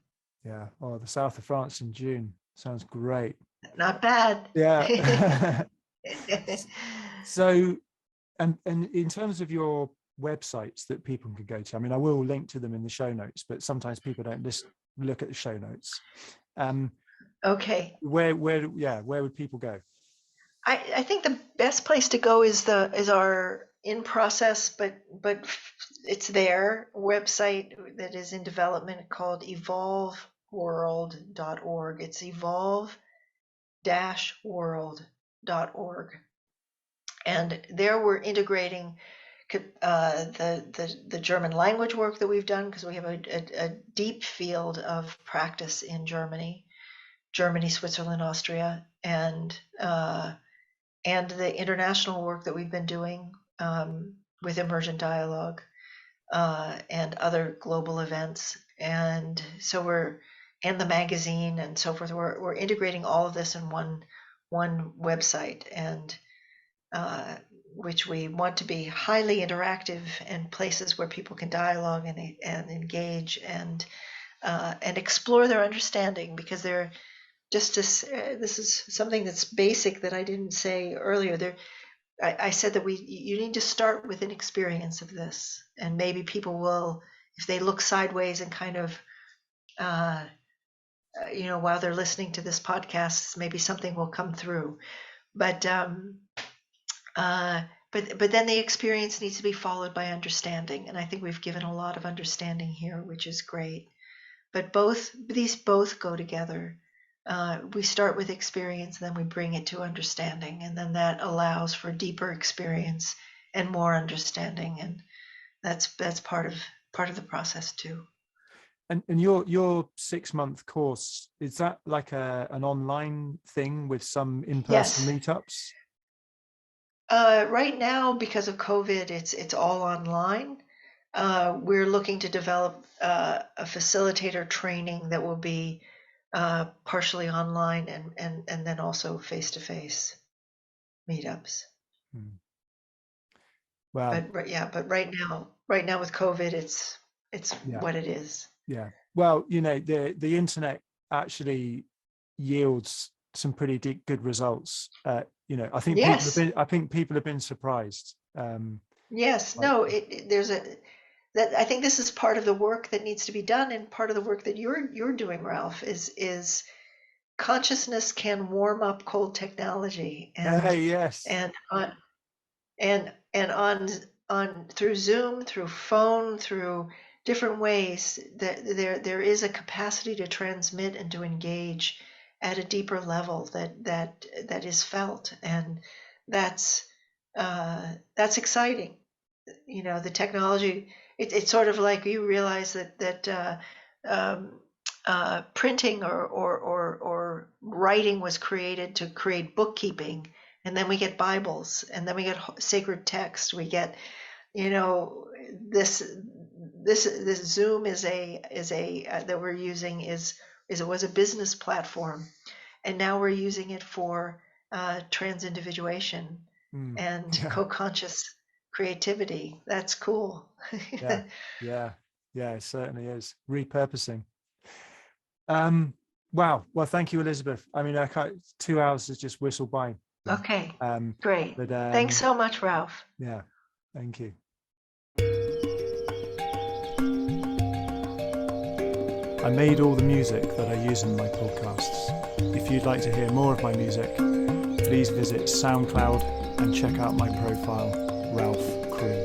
Yeah. Oh, the south of France in June sounds great. Not bad. Yeah. So, and in terms of your websites that people can go to, I mean, I will link to them in the show notes, but sometimes people don't just look at the show notes. Okay. Where would people go? I think the best place to go is our in process, but it's their website that is in development called evolveworld.org. It's evolve-world.org. And there we're integrating the German language work that we've done, because we have a deep field of practice in Germany, Switzerland, Austria, and the international work that we've been doing with Emergent Dialogue and other global events. And so and the magazine and so forth. We're integrating all of this in one website, and which we want to be highly interactive and places where people can dialogue and engage and explore their understanding, because they're just this is something that's basic that I didn't say earlier. I said that you need to start with an experience of this, and maybe people will, if they look sideways and kind of while they're listening to this podcast, maybe something will come through. But then the experience needs to be followed by understanding, and I think we've given a lot of understanding here, which is great. But these both go together. We start with experience, then we bring it to understanding, and then that allows for deeper experience and more understanding, and that's part of the process too. And your 6-month course, is that like an online thing with some in-person meetups? Right now, because of COVID, it's all online. We're looking to develop a facilitator training that will be partially online and then also face-to-face meetups. Well, but right now with COVID, it's what it is. Yeah. Well, the internet actually yields some pretty good results. I think people have been surprised. Yes. No. I think this is part of the work that needs to be done, and part of the work that you're doing, Ralph, is consciousness can warm up cold technology, Yes. and on and on through Zoom, through phone, through different ways, that there is a capacity to transmit and to engage at a deeper level that is felt, and that's exciting. The technology, it's sort of like you realize that um, printing or writing was created to create bookkeeping, and then we get Bibles, and then we get sacred text. We get, this Zoom is a that we're using it was a business platform, and now we're using it for transindividuation and Yeah. co-conscious creativity. That's cool. Yeah. Yeah. Yeah. It certainly is repurposing. Wow. Well, thank you, Elizabeth. I mean, 2 hours has just whistled by. Okay, Um, great. but Thanks so much, Ralph. yeah, thank you. I made all the music that I use in my podcasts. If you'd like to hear more of my music, please visit SoundCloud and check out my profile, Ralph Crew.